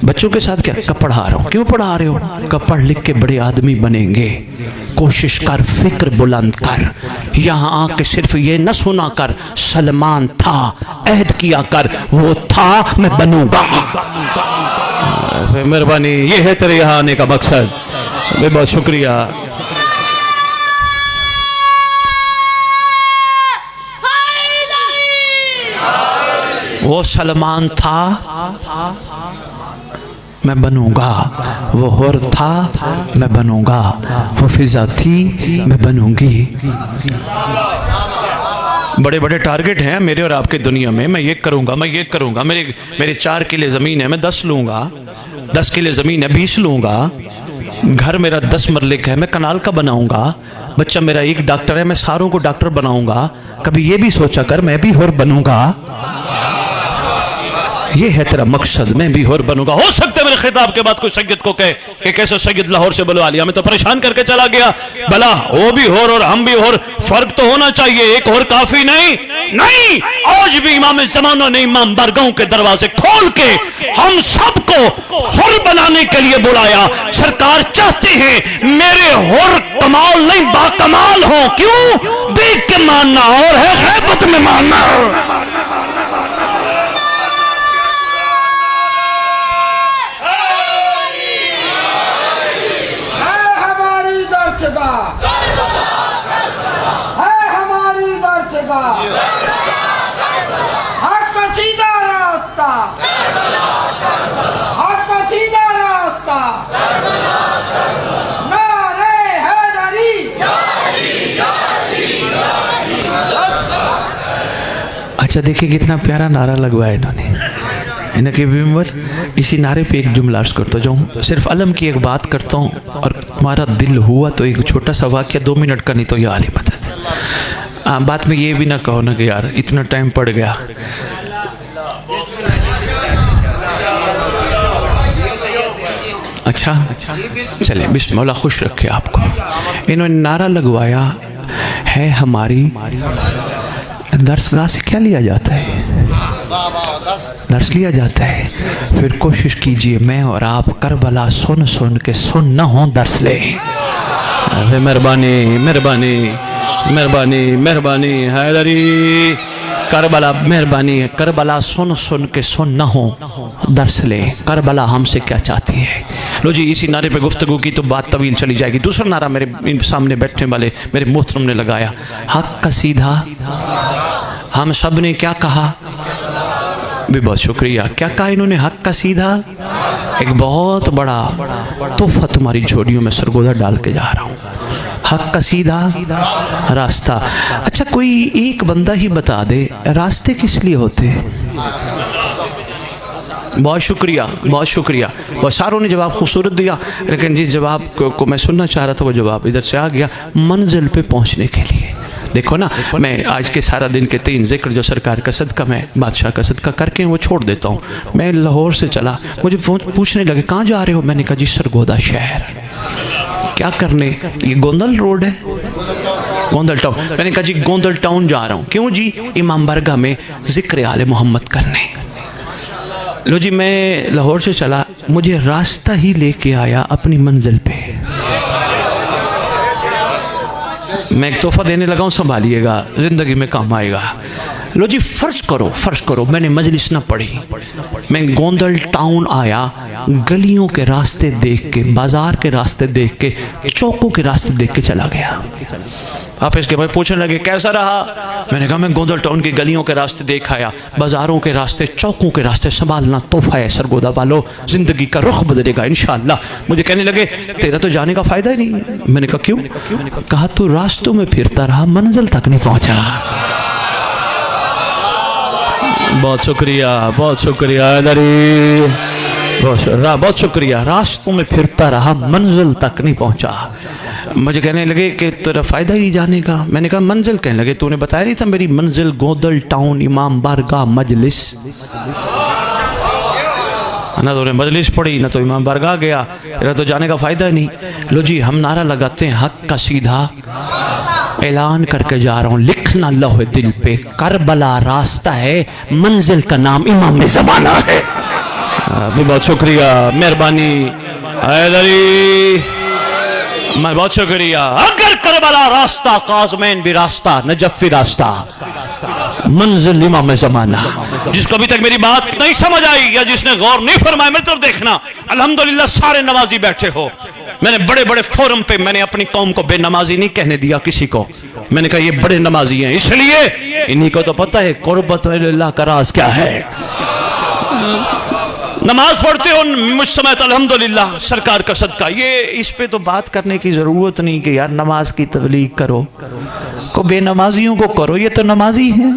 बच्चों के साथ क्या पढ़ा रहा हूँ? क्यों पढ़ा रहे हो? कब पढ़ लिख के बड़े आदमी बनेंगे, कोशिश कर, फिक्र बुलंद कर। यहाँ आके सिर्फ ये न सुना कर सलमान था, अहद किया कर वो था मैं बनूंगा। मेहरबानी, ये है तेरे यहाँ आने का मकसद। बहुत शुक्रिया। वो सलमान था मैं बनूंगा, वो हुर था मैं बनूंगा, वो फिजा थी मैं बनूंगी। बड़े बड़े टारगेट हैं मेरे और आपके दुनिया में। मैं ये करूँगा, मैं ये करूँगा, मेरे 4 किले ज़मीन है, मैं 10 लूँगा, 10 किले ज़मीन है 20 लूँगा, घर मेरा 10 मरले का है, मैं कनाल का बनाऊँगा, बच्चा मेरा एक डॉक्टर है, मैं सारों को डॉक्टर बनाऊँगा। कभी ये भी सोचा कर मैं भी होर बनूँगा। ये है तेरा मकसद, मैं भी होर बनूंगा। हो सकता है मेरे खिताब के बाद कोई सैयद को कहे कि कैसे सैयद लाहौर से बुलवा लिया, मैं तो परेशान करके चला गया। भला वो भी होर और हम भी होर, फर्क तो होना चाहिए, एक होर काफी नहीं। नहीं, आज भी इमाम ज़माना ने इमाम बारगाहों के दरवाजे खोल के हम सबको होर बनाने के लिए बुलाया। सरकार चाहते हैं मेरे होर कमाल नहीं बाकमाल हो। क्यों? देख के मानना और है गैबत में मानना। अच्छा देखिए कितना प्यारा नारा लगवाया इन्होंने, इनके विमर। इसी नारे पे एक जुमला अर्ज करता जाऊँ, सिर्फ अलम की एक बात करता हूँ और तुम्हारा दिल हुआ तो एक छोटा सा वाक़या 2 मिनट का, नहीं तो ये आली मदद। बात में ये भी ना कहो ना कि यार इतना टाइम पड़ गया। अच्छा चले, बिस्मिल्लाह, खुश रखे आपको। इन्होंने नारा लगवाया है हमारी दर्सगाह से क्या लिया जाता है? दर्स लिया जाता है। फिर कोशिश कीजिए मैं और आप करबला सुन सुन के सुन न हो दर्स ले। मेहरबानी मेहरबानी मेहरबानी मेहरबानी हैदरी करबला, मेहरबानी करबला सुन सुन के सुन न हो दर्स ले। करबला हमसे क्या चाहती है? लो जी, इसी नारे पे गुफ्तगू की तो बात तवील चली जाएगी। दूसरा नारा मेरे सामने बैठने वाले मेरे मोहतरम ने लगाया, हक का सीधा। हम सब ने क्या कहा? भी बहुत शुक्रिया। क्या कहा इन्होंने? हक का सीधा। एक बहुत बड़ा तोहफा तुम्हारी झोलियों में सरगोदा डाल के जा रहा हूँ। हक का सीधा रास्ता। अच्छा कोई एक बंदा ही बता दे रास्ते किस लिए होते? बहुत शुक्रिया, बहुत शुक्रिया। बहुत सारों ने जवाब खूबसूरत दिया, लेकिन जिस जवाब को मैं सुनना चाह रहा था वो जवाब इधर से आ गया, मंजिल पे पहुंचने के लिए। देखो ना, मैं आज के सारा दिन के 3 जिक्र जो सरकार का सदका, मैं बादशाह का सदका करके वो छोड़ देता हूँ। मैं लाहौर से चला, मुझे पूछने लगे कहाँ जा रहे हो? मैंने कहा जी सरगोदा शहर। क्या करने? ये गोंदल रोड है, गोंदल टाउन। मैंने कहा जी गोंदल टाउन जा रहा हूँ। क्यों जी? इमाम बारगाह में जिक्र आले मोहम्मद करने। लो जी, मैं लाहौर से चला, मुझे रास्ता ही लेके आया अपनी मंजिल पे। मैं एक तोहफा देने लगा हूँ, संभालिएगा, जिंदगी में काम आएगा। लो जी, फर्ज करो मैंने मजलिस ना पढ़ी, मैं गोंदल टाउन आया, गलियों के रास्ते देख के, बाजार के रास्ते देख के, चौकों के रास्ते देख के चला गया। आप इसके भाई पूछने लगे कैसा रहा? मैंने कहा मैं गोंदल टाउन की गलियों के रास्ते देख आया, बाजारों के रास्ते, चौकों के रास्ते संभालना तोहफा है सरगोदा वालों, जिंदगी का रुख बदलेगा इंशाअल्लाह। मुझे कहने लगे तेरा तो जाने का फायदा ही नहीं। मैंने कहा क्यों? कहा तू रास्तों में फिरता रहा, मंजिल तक नहीं पहुंचा। बहुत शुक्रिया, बहुत शुक्रिया दरी, बहुत शुक्रिया। रास्तों में फिरता रहा, मंजिल तक नहीं पहुंचा। मुझे कहने लगे कि तेरा फ़ायदा ही जाने का। मैंने कहा मंजिल? कहने लगे तूने बताया नहीं था मेरी मंजिल गोंदल टाउन इमाम बारगाह मजलिस। ना तो मजलिस पड़ी ना तो इमाम बारगाह गया, तेरा तो जाने का फ़ायदा ही नहीं। लो जी, हम नारा लगाते हैं हक का सीधा, ऐलान करके जा रहा हूँ, लिखना लौह दिल पे, करबला रास्ता है, मंजिल का नाम इमाम ज़माना है। बहुत शुक्रिया, मेहरबानी हैदरी, मैं बहुत शुक्रिया। अगर करबला रास्ता, काज़मैन भी रास्ता, नजफ भी रास्ता, मंजिल इमाम ज़माना। जिसको अभी तक मेरी बात नहीं समझ आई या जिसने गौर नहीं फरमाया, मेरी तरफ देखना। अल्हम्दुलिल्लाह सारे नमाजी बैठे हो। मैंने बड़े बड़े फोरम पे मैंने अपनी कौम को बेनमाजी नहीं कहने दिया किसी को। मैंने कहा ये बड़े नमाजी हैं, इसलिए इन्हीं को तो पता है कुर्बत इल्लाह का राज क्या है। नमाज पढ़ते हो मुझ समय तो अल्हम्दुलिल्लाह सरकार का सदका। ये इस पे तो बात करने की जरूरत नहीं कि यार नमाज की तबलीग करो, को बेनमाजियों को करो, ये तो नमाजी है।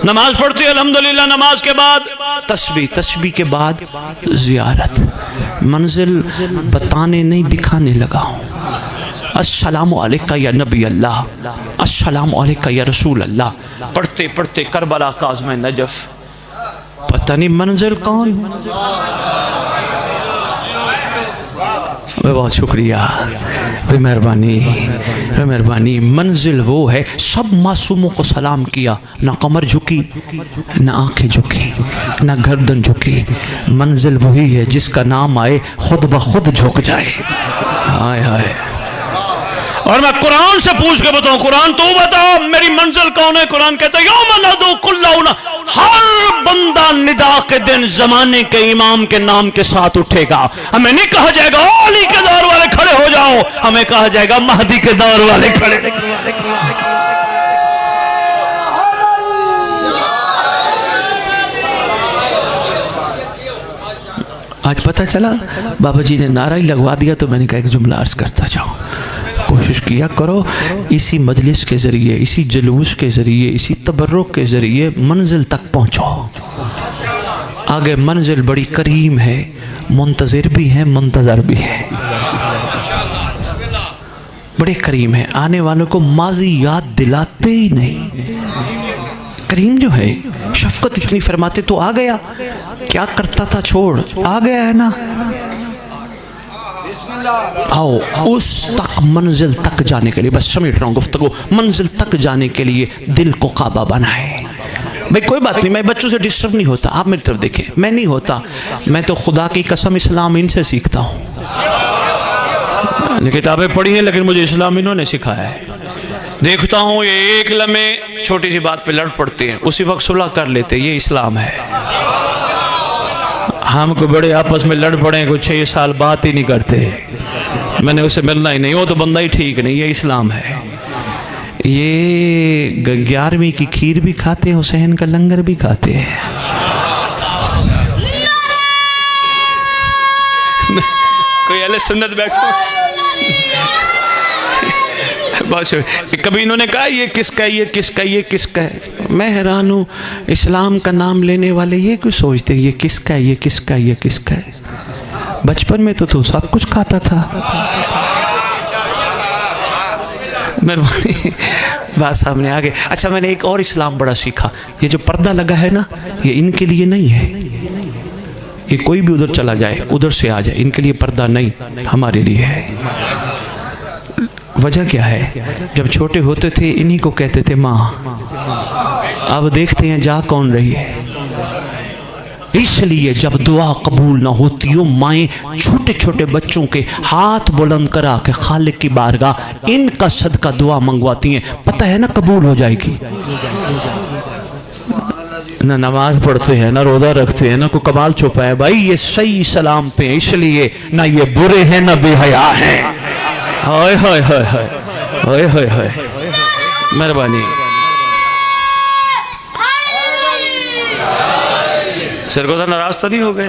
नमाज पढ़ते हो अल्हम्दुलिल्लाह, नमाज के बाद तस्बीह, तस्बीह के बाद ज़ियारत, मंजिल बताने नहीं दिखाने लगा हूँ। अस्सलामु अलैका या नबी अल्लाह, अस्सलामु अलैका या रसूल अल्लाह। पढ़ते पढ़ते करबला काज़म नजफ, पता नहीं मंजिल कौन। बहुत शुक्रिया, मेहरबानी मेहरबानी। मंजिल वो है, सब मासूमों को सलाम किया, ना कमर झुकी ना आंखें झुकी ना गर्दन झुकी। मंजिल वही है जिसका नाम आए खुद ब खुद झुक जाए। हाय हाय। और मैं कुरान से पूछ के बताऊं, कुरान तू बताओ मेरी मंजिल कौन है? कुरान कहता है यौम नदू कुल्ला, हर बंदा निदा के दिन जमाने के इमाम के नाम के साथ उठेगा। हमें नहीं कहा जाएगा अली के दौर वाले खड़े हो जाओ, हमें कहा जाएगा महदी के दौर वाले खड़े। आज पता चला बाबा जी ने नारा ही लगवा दिया, तो मैंने कहा एक जुमला अर्ज करता जाऊं। कोशिश किया करो इसी मजलिस के ज़रिए, इसी जुलूस के ज़रिए, इसी तबर्रुक के ज़रिए मंजिल तक पहुँचो। आगे मंजिल बड़ी करीम है, मुंतज़िर भी है मुंतज़र भी है, बड़े करीम है। आने वालों को माजी याद दिलाते ही नहीं। करीम जो है, शफकत इतनी फरमाते तो आ गया, क्या करता था छोड़, आ गया है ना। आओ उस तक मंजिल तक जाने के लिए, बस समेट रहा हूँ गुफ्तगू, मंजिल तक जाने के लिए दिल को काबा बनाए। भाई कोई बात नहीं, मैं बच्चों से डिस्टर्ब नहीं होता, आप मेरी तरफ देखें, मैं नहीं होता। मैं तो खुदा की कसम इस्लाम इनसे सीखता हूँ। किताबें पढ़ी हैं लेकिन मुझे इस्लाम इन्होंने सिखाया है। देखता हूँ ये एक लम्हे छोटी सी बात पे लड़ पड़ते हैं, उसी वक्त सुलह कर लेते, ये इस्लाम है। हम को बड़े आपस में लड़ पड़े, कुछ 6 साल बात ही नहीं करते, मैंने उससे मिलना ही नहीं, वो तो बंदा ही ठीक नहीं, ये इस्लाम है। ये 11वीं की खीर भी खाते हैं, हुसैन का लंगर भी खाते हैं। कोई अहले सुन्नत बैठो। कभी इन्होंने कहा ये किसका है, ये किसका, ये किसका है। मैं हैरान हूँ, इस्लाम का नाम लेने वाले ये क्यों सोचते ये किसका है, ये किसका है, ये किसका है। बचपन में तो तू सब कुछ खाता था। मेहरबानी, बात सामने आ गई। अच्छा, मैंने एक और इस्लाम बड़ा सीखा, ये जो पर्दा लगा है ना, ये इनके लिए नहीं है। ये कोई भी उधर चला जाए, उधर से आ जाए, इनके लिए पर्दा नहीं, हमारे लिए है। वजह क्या है? जब छोटे होते थे इन्हीं को कहते थे माँ, अब देखते हैं जा कौन रही है। इसलिए जब दुआ कबूल ना होती हो, माएँ छोटे छोटे बच्चों के हाथ बुलंद करा के खालिक की बारगाह इनका सदका दुआ मंगवाती हैं। पता है ना कबूल हो जाएगी। ना नमाज पढ़ते हैं, ना रोजा रखते हैं, ना कोई कमाल छुपा है। भाई ये सही सलाम पे, इसलिए ना ये बुरे हैं ना बेहया हैं। हाय हाय हाय हाय हाय हाय हाय, मेहरबानी। सिर को नाराज तो नहीं हो गए?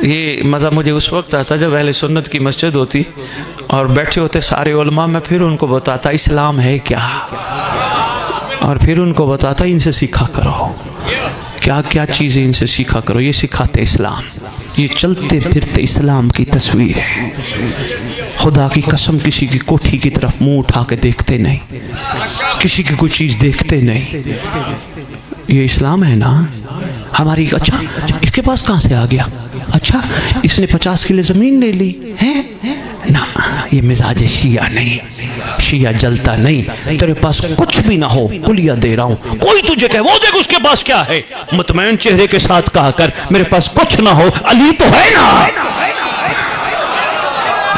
ये मज़ा मुझे उस वक्त आता जब अहले सुन्नत की मस्जिद होती और बैठे होते सारे उलमा, मैं फिर उनको बताता इस्लाम है क्या, और फिर उनको बताता इनसे सीखा करो, क्या क्या चीज़ें इनसे सीखा करो, ये सिखाते इस्लाम। ये चलते फिरते इस्लाम की तस्वीर है। खुदा की कसम किसी की कोठी की तरफ मुंह उठा के देखते नहीं, किसी की कोई चीज़ देखते नहीं। ये इस्लाम है ना हमारी। अच्छा, इसके पास कहाँ से आ गया? अच्छा, इसने 50 किलो ज़मीन ले ली है ना। ये मिजाज शिया नहीं, शिया जलता नहीं। तेरे पास कुछ भी ना हो, कुलिया दे रहा हूँ, कोई तुझे कहे वो देख उसके पास क्या है, मुतमईन चेहरे के साथ कहा कर मेरे पास कुछ ना हो, अली तो है ना।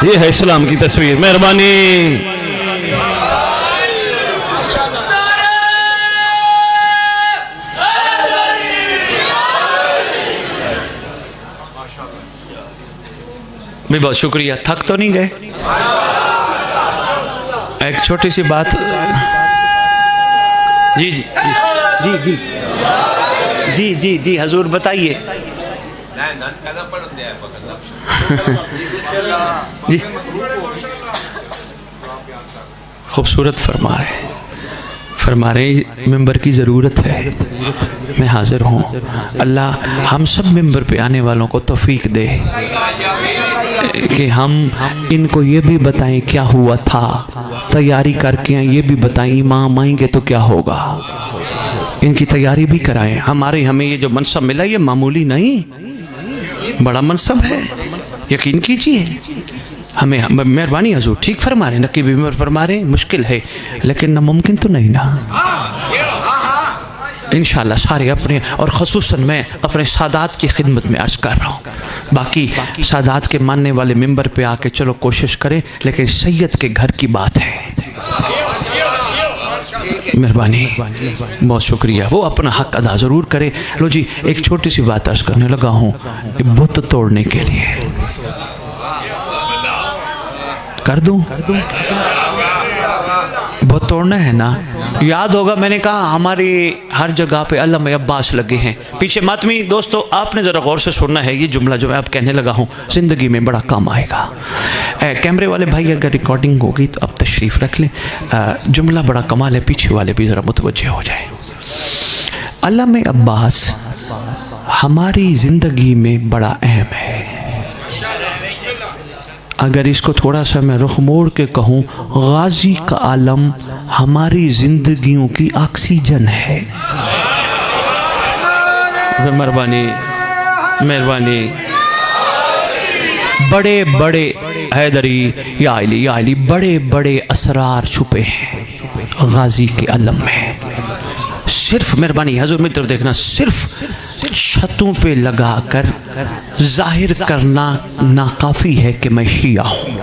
ये है इस्लाम की तस्वीर। मेहरबानी। भी बहुत शुक्रिया। थक तो नहीं गए? एक छोटी सी बात। जी जी जी जी, जी। जी जी जी हजूर बताइए। जी खूबसूरत फरमा रहे मेंबर की ज़रूरत है, मैं हाजिर हूँ। अल्लाह हम सब मेंबर पे आने वालों को तौफीक दे कि हम इनको ये भी बताएं क्या हुआ था, तैयारी करके आए ये भी बताएं इमाम आएंगे तो क्या होगा, इनकी तैयारी भी कराएं। हमें ये जो मनसब मिला ये मामूली नहीं, बड़ा मनसब है, यकीन कीजिए। हमें मेहरबानी हजूर ठीक फरमा रहे, नकी भी फरमा रहे, मुश्किल है लेकिन नामुमकिन तो नहीं ना। इंशाअल्लाह सारे अपने और ख़ुसूसन मैं अपने सादात की खिदमत में अर्ज़ कर रहा हूँ। बाकी सादात के मानने वाले मिंबर पे आके चलो कोशिश करें, लेकिन सैयद के घर की बात है। मेहरबानी, बहुत शुक्रिया। वो अपना हक अदा ज़रूर करे। लो जी एक छोटी सी बात अर्ज़ करने लगा हूँ, बुत तोड़ने के लिए कर दूं? बहुत तोड़ना है ना। याद होगा मैंने कहा हमारी हर जगह पे अल्लामा अब्बास लगे हैं। पीछे मातमी दोस्तों आपने ज़रा गौर से सुनना है, ये जुमला जो मैं अब कहने लगा हूँ ज़िंदगी में बड़ा काम आएगा। कैमरे वाले भाई अगर रिकॉर्डिंग होगी तो अब तशरीफ़ रख लें। जुमला बड़ा कमाल है, पीछे वाले भी ज़रा मुतवज्जे हो जाए। अल्लामा अब्बास हमारी ज़िंदगी में बड़ा अहम है। अगर इसको थोड़ा सा मैं रुख मोड़ के कहूँ, गाजी का आलम हमारी जिंदगियों की ऑक्सीजन है। मेहरबानी बड़े बड़े हैदरी या अली बड़े बड़े असरार छुपे हैं गाजी के आलम में। सिर्फ मेहरबानी हजूर मेरी तरफ देखना, सिर्फ छतों पे लगाकर जाहिर करना नाकाफी है कि मैं शिया हूँ।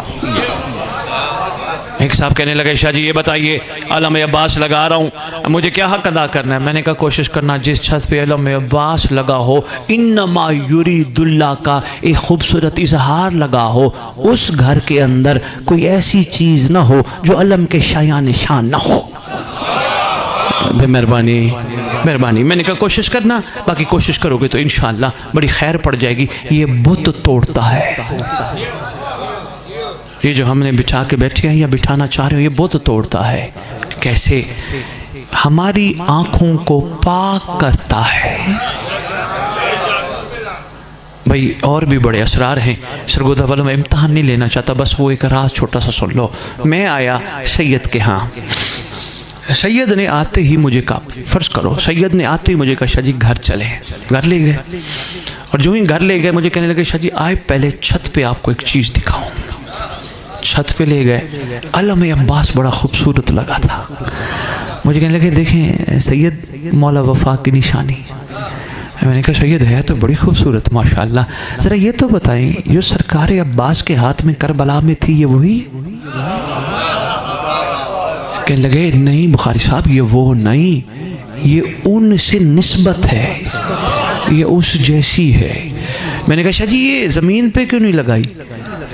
एक साहब कहने लगे शाह जी ये बताइए आलम अब्बास लगा रहा हूँ, मुझे क्या हक अदा करना है? मैंने कहा कोशिश करना जिस छत पे आलम अब्बास लगा हो, इन्नमा युरीदुल्लाह का एक खूबसूरत इजहार लगा हो, उस घर के अंदर कोई ऐसी चीज़ ना हो जो आलम के शाया निशान ना हो। मेहरबानी मैंने कहा कोशिश करना, बाकी कोशिश करोगे तो इंशाअल्लाह बड़ी खैर पड़ जाएगी। ये बुत तोड़ता है, ये जो हमने बिठा के बैठे हैं या बिठाना चाह रहे हो, ये बुत तोड़ता है। कैसे? हमारी आंखों को पाक करता है। भाई और भी बड़े असरार हैं, सरगोदा वालों में इम्तहान नहीं लेना चाहता, बस वो एक राज छोटा सा सुन लो। मैं आया सैयद के यहाँ, सैयद ने आते ही मुझे कहा, फ़र्ज़ करो सैयद ने आते ही मुझे कहा शाह जी घर चले। घर ले गए और जो ही घर ले गए मुझे कहने लगे शाह जी आए पहले छत पे आपको एक चीज़ दिखाऊं। छत पे ले गए, आलम अब्बास बड़ा खूबसूरत लगा था। मुझे कहने लगे देखें सैयद मौला वफा की निशानी। मैंने कहा सैयद है तो बड़ी खूबसूरत माशाअल्लाह, ज़रा ये तो बताएं जो सरकार अब्बास के हाथ में करबला में थी ये वही? कहने लगे नहीं बुखारी साहब ये वो नहीं, ये उनसे निस्बत है, ये उस जैसी है। मैंने कहा शाह जी ये ज़मीन पे क्यों नहीं लगाई?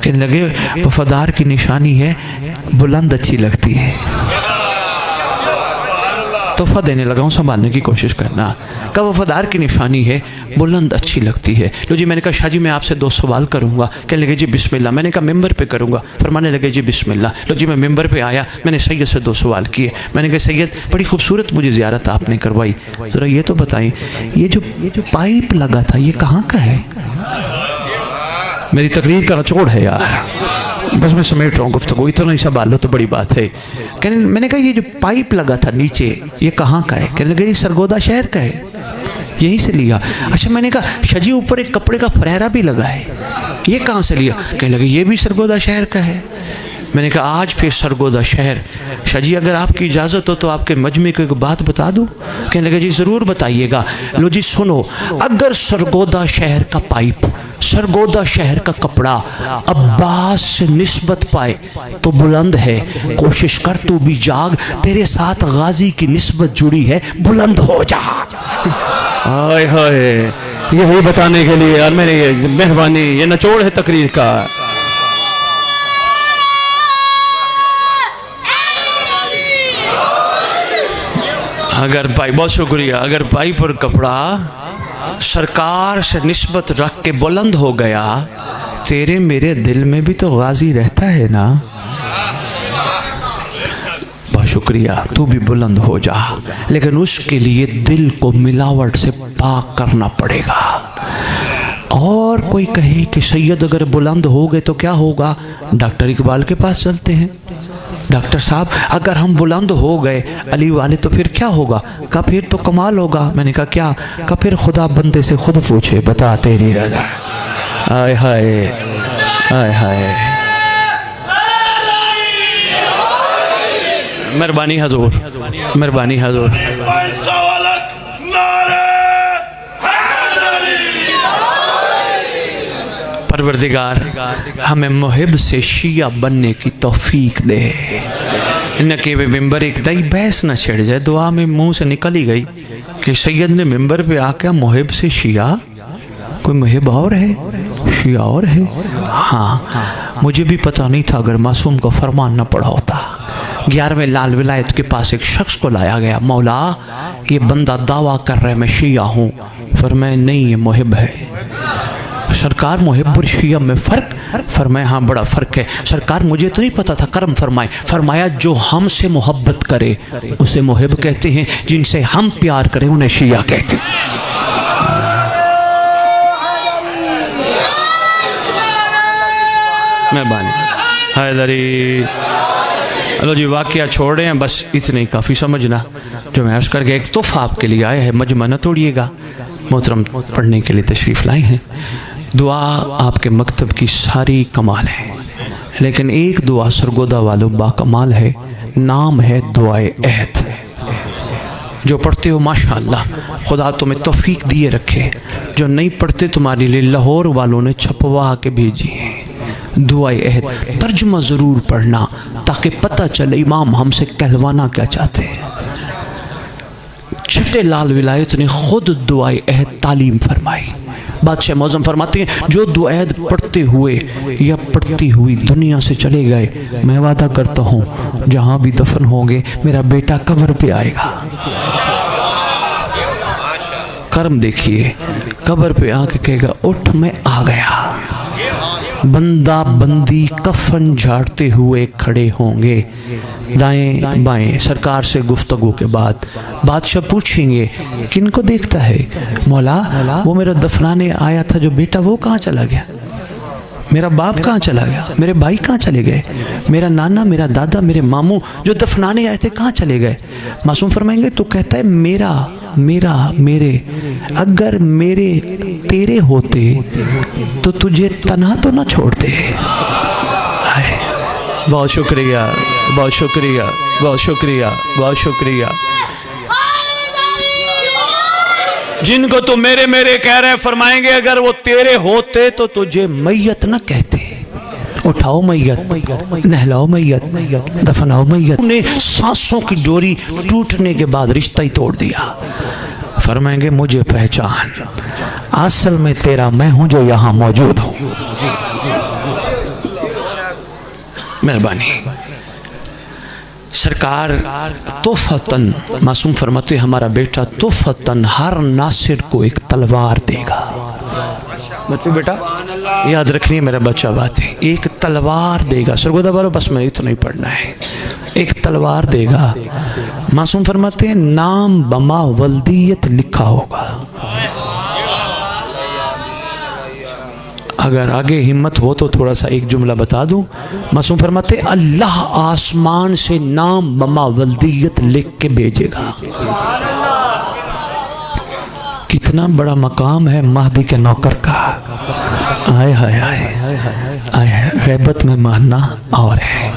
कहने लगे वफादार की निशानी है, बुलंद अच्छी लगती है। तोहफा देने लगा हूँ, संभालने की कोशिश करना। कब वफादार की निशानी है, बुलंद अच्छी लगती है। लो जी मैंने कहा शाह जी मैं आपसे 2 सवाल करूँगा। कहने लगे जी बिस्मिल्लाह। मैंने कहा मेंबर पे करूँगा। फरमाने लगे जी बिस्मिल्लाह। लो जी मैं मेंबर पे आया, मैंने सैयद से 2 सवाल किए। मैंने कहा सैयद बड़ी खूबसूरत मुझे ज़ियारत आपने करवाई, ज़रा ये तो बताएं ये जो पाइप लगा था ये कहाँ का है? मेरी तकरीर का निचोड़ है यार, बस मैं समेट रहा हूँ गुफ्तगू, इतना ही संभाल लो तो बड़ी बात है। कहने मैंने कहा ये जो पाइप लगा था नीचे ये कहाँ का है? कहने लगे ये सरगोदा शहर का है, यहीं से लिया। अच्छा मैंने कहा शाह जी ऊपर एक कपड़े का फरेरा भी लगा है, ये कहाँ से लिया? कहने लगे ये भी सरगोदा शहर का है। मैंने कहा आज फिर सरगोदा शहर, शाह जी अगर आपकी इजाज़त हो तो आपके मजमे को एक बात बता दूँ? कहने लगे जी ज़रूर बताइएगा। लो जी सुनो, अगर सरगोदा शहर का पाइप, सरगोदा शहर का कपड़ा अब्बास से निस्बत पाए तो बुलंद है, कोशिश कर तू भी जाग, तेरे साथ गाजी की निस्बत जुड़ी है, बुलंद हो जा। हाय हाय, यही बताने के लिए यार मैंने ये मेहरबानी, ये निचोड़ है तकरीर का। अगर पाइप, बहुत शुक्रिया, अगर पाइप और कपड़ा सरकार से निस्बत रख के बुलंद हो गया, तेरे मेरे दिल में भी तो गाजी रहता है ना। बहुत शुक्रिया, तू भी बुलंद हो जा, लेकिन उसके लिए दिल को मिलावट से पाक करना पड़ेगा। और कोई कहे कि सैयद अगर बुलंद हो गए तो क्या होगा, डॉक्टर इकबाल के पास चलते हैं। डॉक्टर साहब अगर हम बुलंद हो गए अली वाले तो फिर क्या होगा? का फिर तो कमाल होगा। मैंने कहा क्या? का फिर खुदा बंदे से खुद पूछे, बता तेरी रजा। आय हाय आय हाय, मेहरबानी हजूर, मेहरबानी हजूर। परवरदिगार हमें मुहिब से शिया बनने की तौफीक दे। न कि वे मिंबर एक दई बहस न छिड़ जाए। दुआ में मुंह से निकल ही गई कि सैयद ने मिंबर पे आकर मुहिब से शिया, कोई मुहिब और है, शिया और है। हाँ, मुझे भी पता नहीं था, अगर मासूम को फरमान न पड़ा होता। 11वें लाल विलायत के पास एक शख्स को लाया गया, मौला ये बंदा दावा कर रहा है मैं शिया हूँ। फरमाया नहीं, ये मुहिब है। सरकार मुहिब और शिया में फ़र्क? फरमाया हाँ बड़ा फ़र्क है। सरकार मुझे तो नहीं पता था, करम फरमाए। फरमाया जो हमसे मोहब्बत करे उसे मुहिब कहते हैं, जिनसे हम प्यार करें उन्हें शिया कहते हैं। मेहरबानी हैदरी। हेलो जी, वाकया छोड़ रहे हैं, बस इतने ही काफ़ी समझना। जो मैं अर्ज़ करके एक तोहफ़ा आपके लिए आया है, मजमा न तोड़िएगा। मोहतरम पढ़ने के लिए तशरीफ़ लाए हैं। दुआ आपके मकतब की सारी कमाल है, लेकिन एक दुआ सरगोदा वालों बाकमाल है, नाम है दुआए अहद। जो पढ़ते हो माशाअल्लाह, खुदा तुम्हें तौफीक दिए रखे। जो नहीं पढ़ते तुम्हारे लिए लाहौर वालों ने छपवा के भेजी है दुआए अहद। तर्जुमा ज़रूर पढ़ना ताकि पता चले इमाम हमसे कहलवाना क्या चाहते हैं। छठे लाल विलायत ने खुद दुआए अहद तालीम फरमाई। बादशाह मौज़म फरमाते हैं जो दुआ अहद पढ़ते हुए या पढ़ती हुई दुनिया से चले गए, मैं वादा करता हूँ जहाँ भी दफन होंगे मेरा बेटा कब्र पे आएगा। कर्म देखिए, कब्र पे आके कहेगा उठ मैं आ गया। बंदा बंदी कफन झाड़ते हुए खड़े होंगे दाएं बाएं। सरकार से गुफ्तगू के बाद बादशाह पूछेंगे किनको देखता है? मौला वो मेरा दफनाने आया था जो बेटा, वो कहाँ चला गया? मेरा बाप कहाँ चला गया? मेरे भाई कहाँ चले गए? मेरा नाना, मेरा दादा, मेरे मामू जो दफनाने आए थे कहाँ चले गए? मासूम फरमाएंगे तो कहता है मेरा मेरा मेरे। अगर मेरे तेरे होते तो तुझे तन्हा तो ना छोड़ते। बहुत शुक्रिया, बहुत शुक्रिया, बहुत शुक्रिया, बहुत शुक्रिया। जिनको तो मेरे मेरे कह रहे हैं, फरमाएंगे अगर वो तेरे होते तो तुझे मैयत ना कहते। उठाओ मैयत, नहलाओ मैयत, दफनाओ मैयत। उन्हें सांसों की डोरी टूटने के बाद रिश्ता ही तोड़ दिया। फरमाएंगे मुझे पहचान, असल में तेरा मैं हूं जो यहां मौजूद हूं। मेहरबानी। सरकार तोहफतन मासूम फरमाते हमारा बेटा तोहफतन हर नासिर को एक तलवार देगा। बच्चों बेटा याद रखनी मेरा बच्चा बात है, एक तलवार देगा। सरगोदा वालों बस मैं इतना ही पढ़ना है, एक तलवार देगा। मासूम फरमाते हैं नाम बमा वल्दियत लिखा होगा। अगर आगे हिम्मत हो तो थोड़ा सा एक जुमला बता दूं। मासूम फरमाते अल्लाह आसमान से नाम बमा वल्दियत लिख के भेजेगा। कितना बड़ा मकाम है महदी के नौकर का। आए हाय आए, गैबत में मानना और है।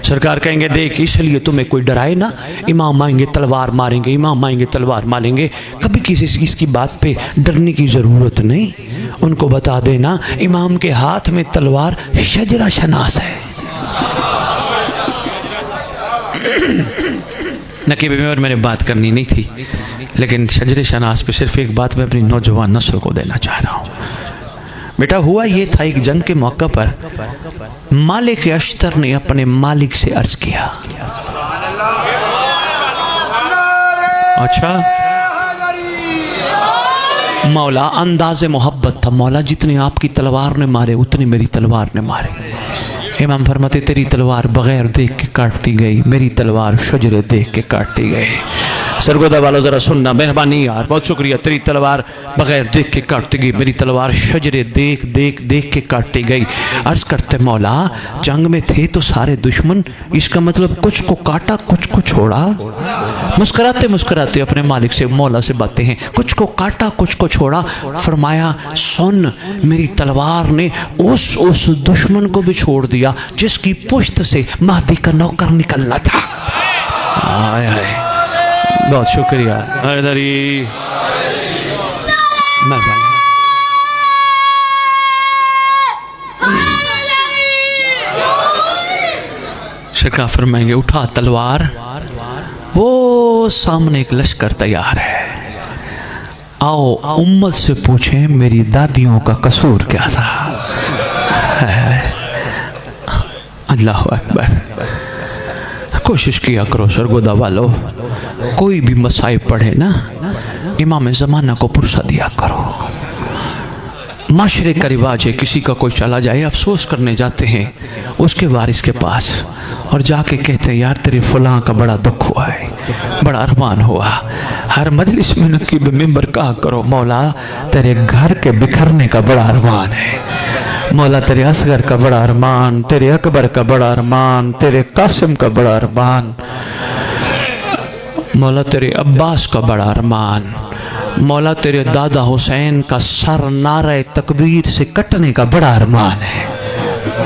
सरकार कहेंगे देख इसलिए तुम्हें कोई डराए ना, इमाम आएंगे तलवार मारेंगे, इमाम आएंगे तलवार मारेंगे। कभी किसी चीज़ की बात पे डरने की ज़रूरत नहीं। उनको बता देना इमाम के हाथ में तलवार शजरा शनास है। नकीब में और मैंने बात करनी नहीं थी, लेकिन शजरे शनास पे सिर्फ एक बात मैं अपनी नौजवान नस्ल को देना चाह रहा हूँ। बेटा हुआ ये था, एक जंग के मौका पर मालिक अश्तर ने अपने मालिक से अर्ज किया, अच्छा मौला अंदाज़े मोहब्बत था, मौला जितनी आपकी तलवार ने मारे उतनी मेरी तलवार ने मारे। इमाम फरमाते तेरी तलवार बग़ैर देख के काटती गई, मेरी तलवार शजरे देख के काटती गई। सरगोदा वालों ज़रा सुनना, मेहरबानी यार, बहुत शुक्रिया। तेरी तलवार बग़ैर देख के काटती गई, मेरी तलवार शजरे देख देख देख के काटती गई। अर्ज़ करते मौला जंग में थे तो सारे दुश्मन, इसका मतलब कुछ को काटा कुछ को छोड़ा। मुस्कुराते मुस्कुराते अपने मालिक से मौला से बातें हैं, कुछ को काटा कुछ को छोड़ा। फरमाया सुन, मेरी तलवार ने उस दुश्मन को भी छोड़ दिया जिसकी पुश्त से महदी का नौकर निकलना था। आय आय, बहुत शुक्रिया हैदरी, मेहरबानी। सरकार फरमाएंगे उठा तलवार, वो सामने एक लश्कर तैयार है, आओ उम्मत से पूछें मेरी दादियों का कसूर क्या था। अल्लाह अकबर। कोशिश किया करो सरगोदा वालों, कोई भी मसाइब पढ़े ना, इमाम ज़माना को पुरसा दिया करो। माशरे का रिवाज है, किसी का कोई चला जाए अफसोस करने जाते हैं उसके वारिस के पास और जाके कहते हैं यार तेरे फलां का बड़ा दुख हुआ है, बड़ा अरमान हुआ। हर मजलिस में नकीब मेंबर कहा करो मौला तेरे घर के बिखरने का बड़ा अरमान है, मौला तेरे असगर का बड़ा अरमान, तेरे अकबर का बड़ा अरमान, तेरे कासिम का बड़ा अरमान, मौला तेरे अब्बास का बड़ा अरमान, मौला तेरे दादा हुसैन का सर नारे तकबीर से कटने का बड़ा अरमान है।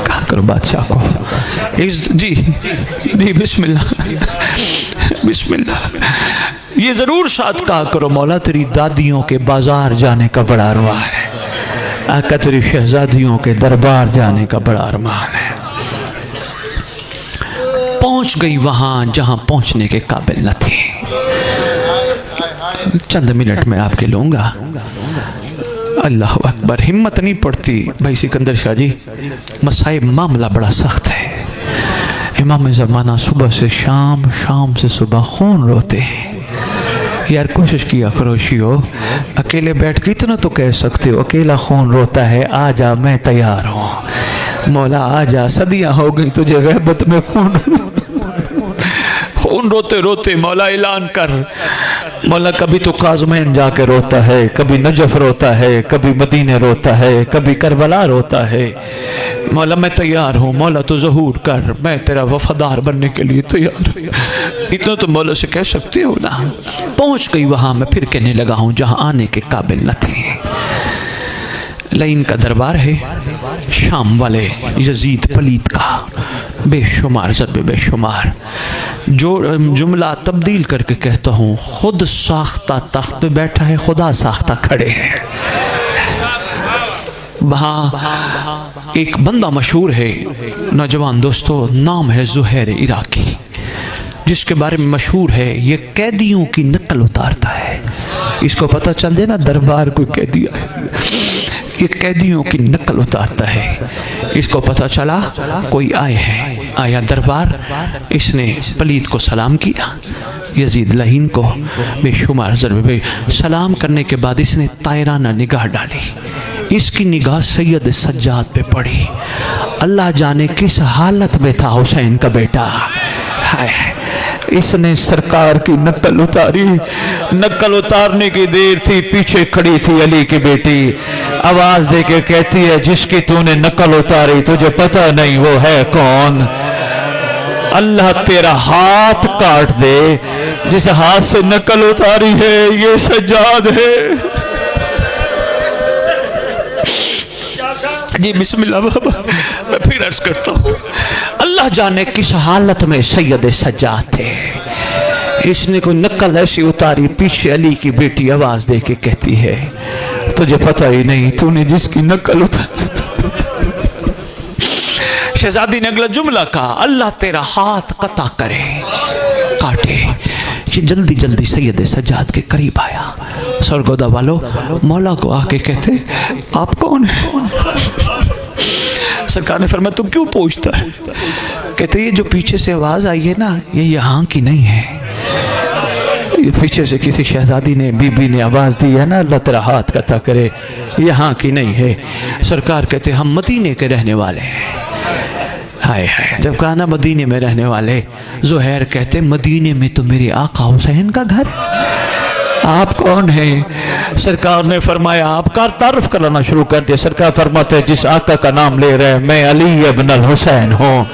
कहा करो बादशाह को जी जी बिस्मिल्लाह बिस्मिल्लाह, ये ज़रूर साथ कहा करो मौला तेरी दादियों के बाजार जाने का बड़ा अरमान है, आका तेरी शहजादियों के दरबार जाने का बड़ा अरमान है। पहुंच गई वहां जहां पहुंचने के काबिल न थी। चंद मिनट में आपके लूँगा। अल्लाह अकबर। हिम्मत नहीं पड़ती भाई सिकंदर शाह जी, मसाइब मामला बड़ा सख्त है। इमाम ज़माना सुबह से शाम, शाम से सुबह खून रोते हैं। यार कोशिश किया करो शियो, अकेले बैठ के इतना तो कह सकते हो अकेला खून रोता है, आ जा मैं तैयार हूँ। मौला आ जा, सदियाँ हो गई तुझे गैबत में खून रोते रोते मौला ऐलान कर। मौला कभी तो काज़मैन जाके रोता है, कभी नजफ रोता है, कभी मदीने रोता है, कभी करबला रोता है। मौला मैं तैयार हूँ, मौला तो ज़हूर कर, मैं तेरा वफादार बनने के लिए तैयार हूँ। इतना तो मौला से कह सकते हो ना। पहुँच गई वहाँ, मैं फिर कहने लगा हूँ जहाँ आने के काबिल न थी। लाइन का दरबार है शाम वाले यजीद पलीत का, बेशुमार ज़रबे बेशुमार। जो जुमला तब्दील करके कहता हूँ, खुद साख्ता तख्त पे बैठा है, खुदा साख्ता खड़े हैं। वहाँ एक बंदा मशहूर है नौजवान दोस्तों, नाम है ज़ुहैर इराकी, जिसके बारे में मशहूर है ये कैदियों की नकल उतारता है। इसको पता चल जाए ना दरबार कोई कैदी है, ये कैदियों की नकल उतारता है। इसको पता चला कोई आए हैं, आया दरबार, इसने पलीत को सलाम किया, यजीद लहीन को बेशुमार ज़रबे। सलाम करने के बाद इसने तायराना निगाह डाली, इसकी निगाह सैयद सज्जाद पे पड़ी। अल्लाह जाने किस हालत में था हुसैन का बेटा। इसने सरकार की नकल उतारी। नकल उतारने की देर थी, पीछे खड़ी थी अली की बेटी, आवाज दे के कहती है जिसकी तूने नकल उतारी तुझे पता नहीं वो है कौन। अल्लाह तेरा हाथ काट दे, जिस हाथ से नकल उतारी है ये सज्जाद है। जी बिस्मिल्लाह बाबा, मैं फिर अर्ज करता हूँ। अल्लाह जाने किस हालत में सैयद सज्जाद थे। इसने कोई नकल ऐसी उतारी, पीछे अली की बेटी आवाज दे के कहती है तुझे पता ही नहीं तूने जिसकी नकल उतारी। शहजादी ने अगला जुमला कहा, अल्लाह तेरा हाथ कता करे, काटे। ये जल्दी जल्दी सैयद सज्जाद के करीब आया। सरगोदा वालों मौला को आके कहते आप कौन है? सरकार ने फरमाया तुम क्यों पूछता है? कहते ये जो पीछे से आवाज आई है ना, ये यहाँ की नहीं है, पीछे से किसी शहजादी ने, बीबी ने आवाज़ दी है ना, अल्लाह तेरा हाथ कता करे, यहाँ की नहीं है। सरकार कहते हम मदीने के रहने वाले हैं। हाय हाय, जब कहा ना मदीने में रहने वाले, ज़ुहैर कहते मदीने में तो मेरे आका हुसैन का घर, आप कौन हैं? सरकार ने फरमाया, आपका तारुफ कराना शुरू कर दिया। सरकार फरमाते हैं जिस आका का नाम ले रहे हैं मैं अली इब्न अल हुसैन हूँ,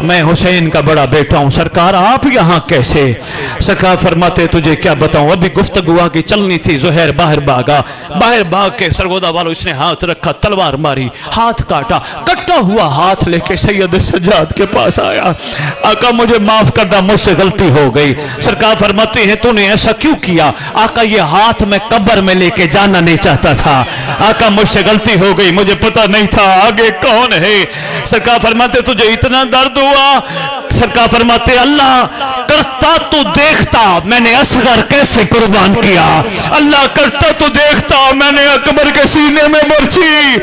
मैं हुसैन का बड़ा बेटा हूँ। सरकार आप यहाँ कैसे? सरकार फरमाते तुझे क्या बताऊँ, अभी गुफ्तगू आगे चलनी थी। ज़ुहैर बाहर भागा, बाहर भाग के सरगोदा वालों इसने हाथ रखा, तलवार मारी, हाथ काटा, कटा हुआ हाथ लेके सैयद सज्जाद के पास आया। आका मुझे माफ करना, मुझसे गलती हो गई। सरकार फरमाते हैं तूने ऐसा क्यों किया? आका ये हाथ मैं कब्र में लेके जाना नहीं चाहता था। आका मुझसे गलती हो गई, मुझे पता नहीं था आगे कौन है। सरकार फरमाते तुझे इतना दर्द हुआ? सरकार फरमाते अल्लाह करता तू देखता मैंने असगर कैसे कुर्बान किया, अल्लाह करता तू देखता मैंने अकबर के सीने में बर्छी,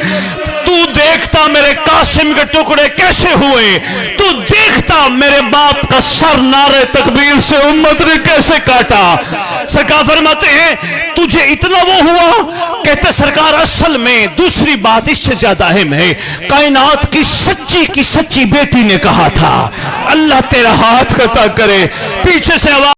तू देखता मेरे कासिम के टुकड़े कैसे हुए, तू देखता मेरे बाप का सर नारे तकबीर से उम्मत ने कैसे काटा। सरकार फरमाते हैं तुझे इतना वो हुआ? कहते सरकार असल में दूसरी बात इससे ज्यादा अहम है। कायनात की सच्ची बेटी ने कहा था अल्लाह तेरा हाथ कता करे। पीछे से आवाज